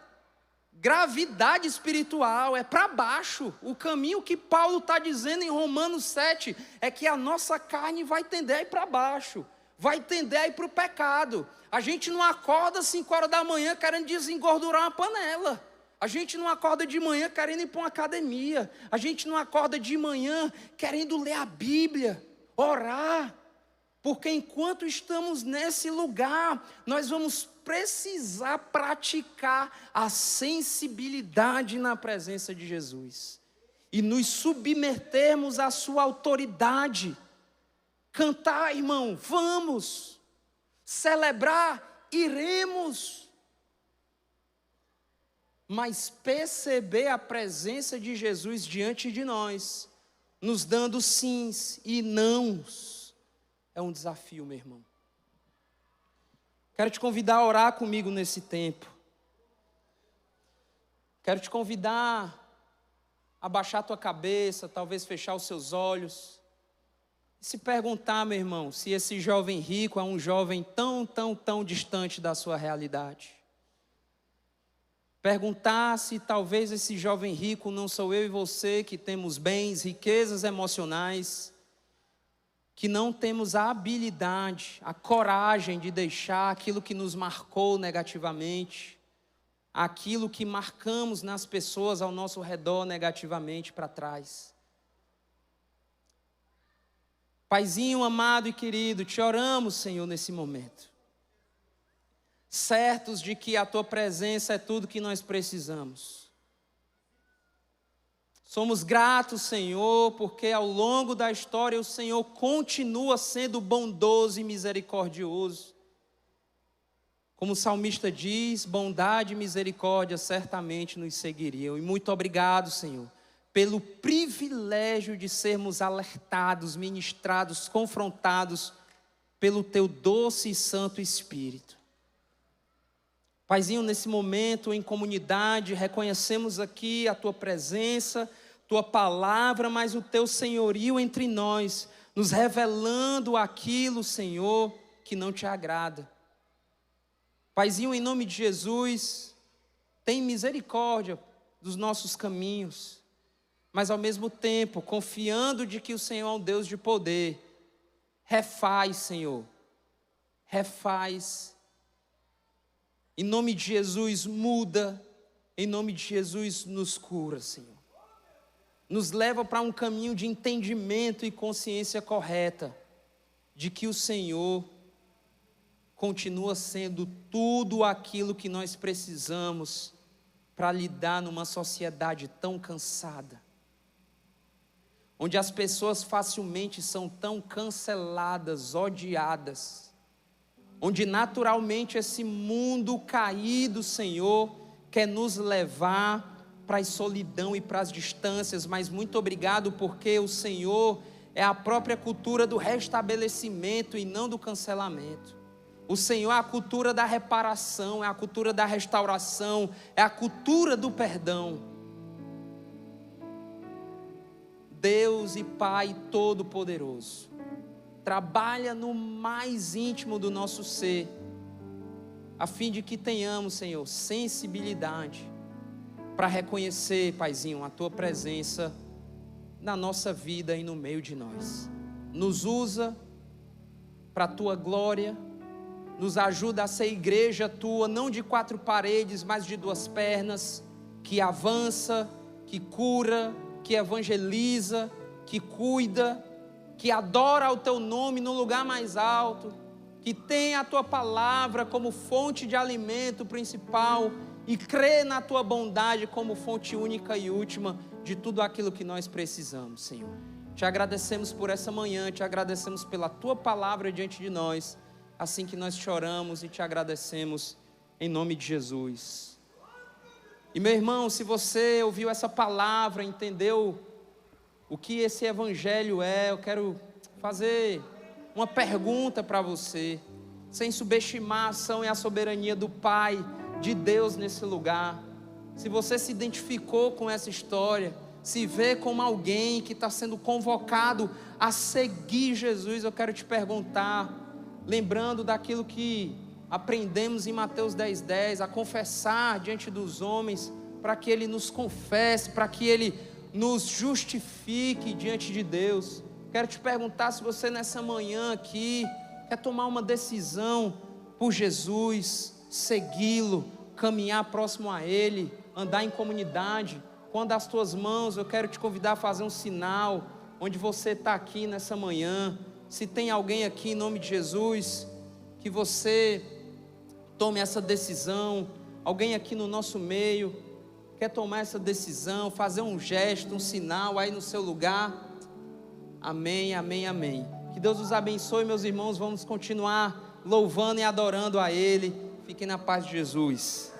gravidade espiritual, é para baixo. O caminho que Paulo está dizendo em Romanos 7 é que a nossa carne vai tender a ir para baixo, vai tender a ir para o pecado. A gente não acorda às 5 horas da manhã querendo desengordurar uma panela. A gente não acorda de manhã querendo ir para uma academia. A gente não acorda de manhã querendo ler a Bíblia, orar. Porque enquanto estamos nesse lugar, nós vamos precisar praticar a sensibilidade na presença de Jesus. E nos submetermos à sua autoridade. Cantar, irmão, vamos. Celebrar, iremos. Mas perceber a presença de Jesus diante de nós, nos dando sims e nãos, é um desafio, meu irmão. Quero te convidar a orar comigo nesse tempo. Quero te convidar a baixar a tua cabeça, talvez fechar os seus olhos. E se perguntar, meu irmão, se esse jovem rico é um jovem tão distante da sua realidade. Perguntar se talvez esse jovem rico não sou eu e você que temos bens, riquezas emocionais, que não temos a habilidade, a coragem de deixar aquilo que nos marcou negativamente, aquilo que marcamos nas pessoas ao nosso redor negativamente para trás. Paizinho amado e querido, te oramos, Senhor, nesse momento. Certos de que a tua presença é tudo que nós precisamos. Somos gratos, Senhor, porque ao longo da história o Senhor continua sendo bondoso e misericordioso. Como o salmista diz, bondade e misericórdia certamente nos seguiriam. E muito obrigado, Senhor, pelo privilégio de sermos alertados, ministrados, confrontados pelo teu doce e santo Espírito. Paizinho, nesse momento, em comunidade, reconhecemos aqui a tua presença, tua palavra, mas o teu senhorio entre nós, nos revelando aquilo, Senhor, que não te agrada. Paizinho, em nome de Jesus, tem misericórdia dos nossos caminhos, mas ao mesmo tempo, confiando de que o Senhor é um Deus de poder, refaz, Senhor, refaz. Em nome de Jesus, muda. Em nome de Jesus, nos cura, Senhor. Nos leva para um caminho de entendimento e consciência correta de que o Senhor continua sendo tudo aquilo que nós precisamos para lidar numa sociedade tão cansada, onde as pessoas facilmente são tão canceladas, odiadas, onde naturalmente esse mundo caído, Senhor, quer nos levar para a solidão e para as distâncias, mas muito obrigado porque o Senhor é a própria cultura do restabelecimento e não do cancelamento. O Senhor é a cultura da reparação, é a cultura da restauração, é a cultura do perdão. Deus e Pai Todo-Poderoso, trabalha no mais íntimo do nosso ser, a fim de que tenhamos, Senhor, sensibilidade para reconhecer, Paizinho, a tua presença na nossa vida e no meio de nós. Nos usa para a tua glória, nos ajuda a ser igreja tua, não de 4 paredes, mas de 2 pernas, que avança, que cura, que evangeliza, que cuida, que adora o teu nome no lugar mais alto, que tem a tua palavra como fonte de alimento principal e crê na tua bondade como fonte única e última de tudo aquilo que nós precisamos, Senhor. Te agradecemos por essa manhã, te agradecemos pela tua palavra diante de nós, assim que nós te oramos e te agradecemos em nome de Jesus. E meu irmão, se você ouviu essa palavra, entendeu o que esse evangelho é, eu quero fazer uma pergunta para você, sem subestimar a ação e a soberania do Pai, de Deus nesse lugar. Se você se identificou com essa história, se vê como alguém que está sendo convocado a seguir Jesus, eu quero te perguntar, lembrando daquilo que aprendemos em Mateus 10:10, a confessar diante dos homens, para que Ele nos confesse, para que Ele nos justifique diante de Deus. Quero te perguntar se você nessa manhã aqui quer tomar uma decisão por Jesus, segui-lo, caminhar próximo a Ele, andar em comunidade. Quando as tuas mãos, eu quero te convidar a fazer um sinal, onde você está aqui nessa manhã. Se tem alguém aqui em nome de Jesus, que você tome essa decisão. Alguém aqui no nosso meio quer tomar essa decisão, fazer um gesto, um sinal aí no seu lugar. Amém, amém, amém. Que Deus os abençoe, meus irmãos. Vamos continuar louvando e adorando a Ele. Fiquem na paz de Jesus.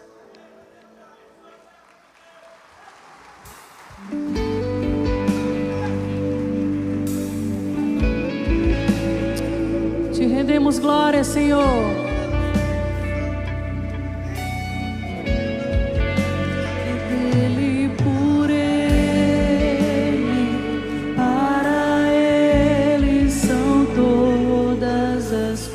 Te rendemos glória, Senhor. Coisas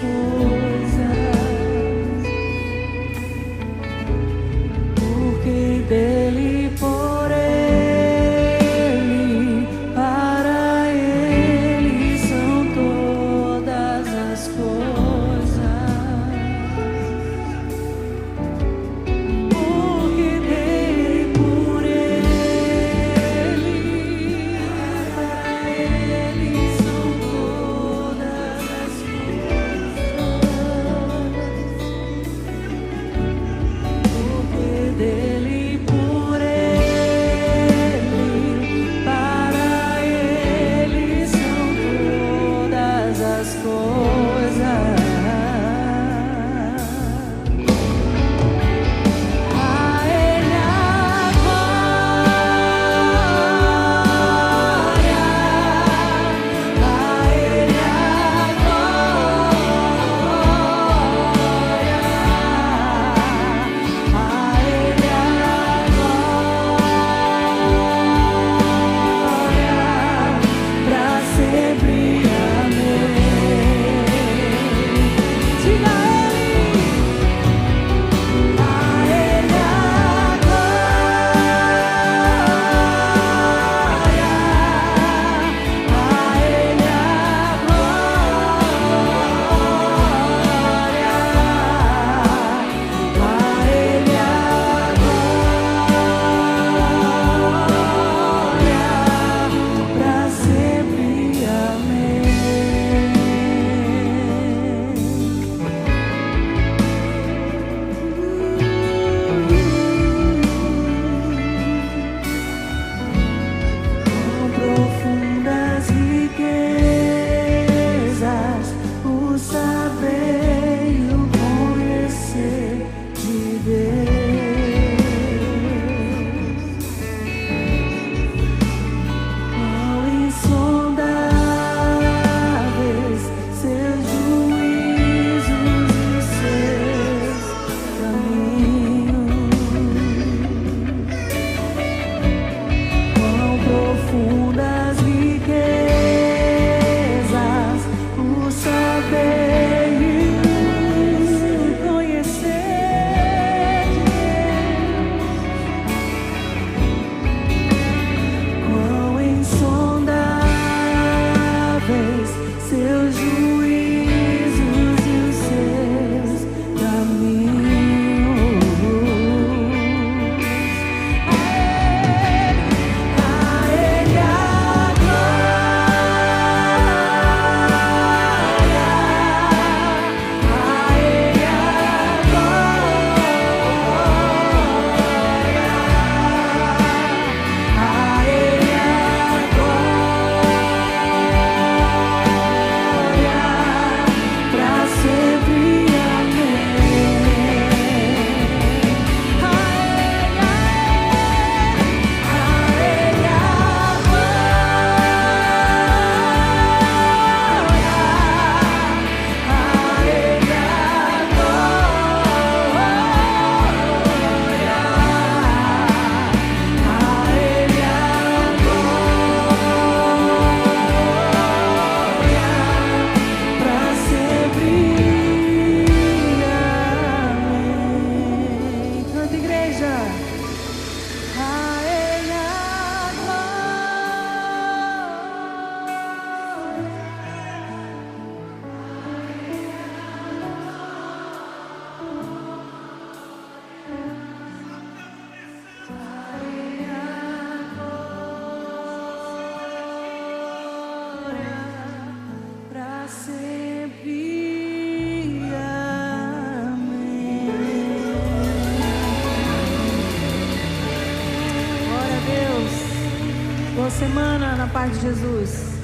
semana na paz de Jesus.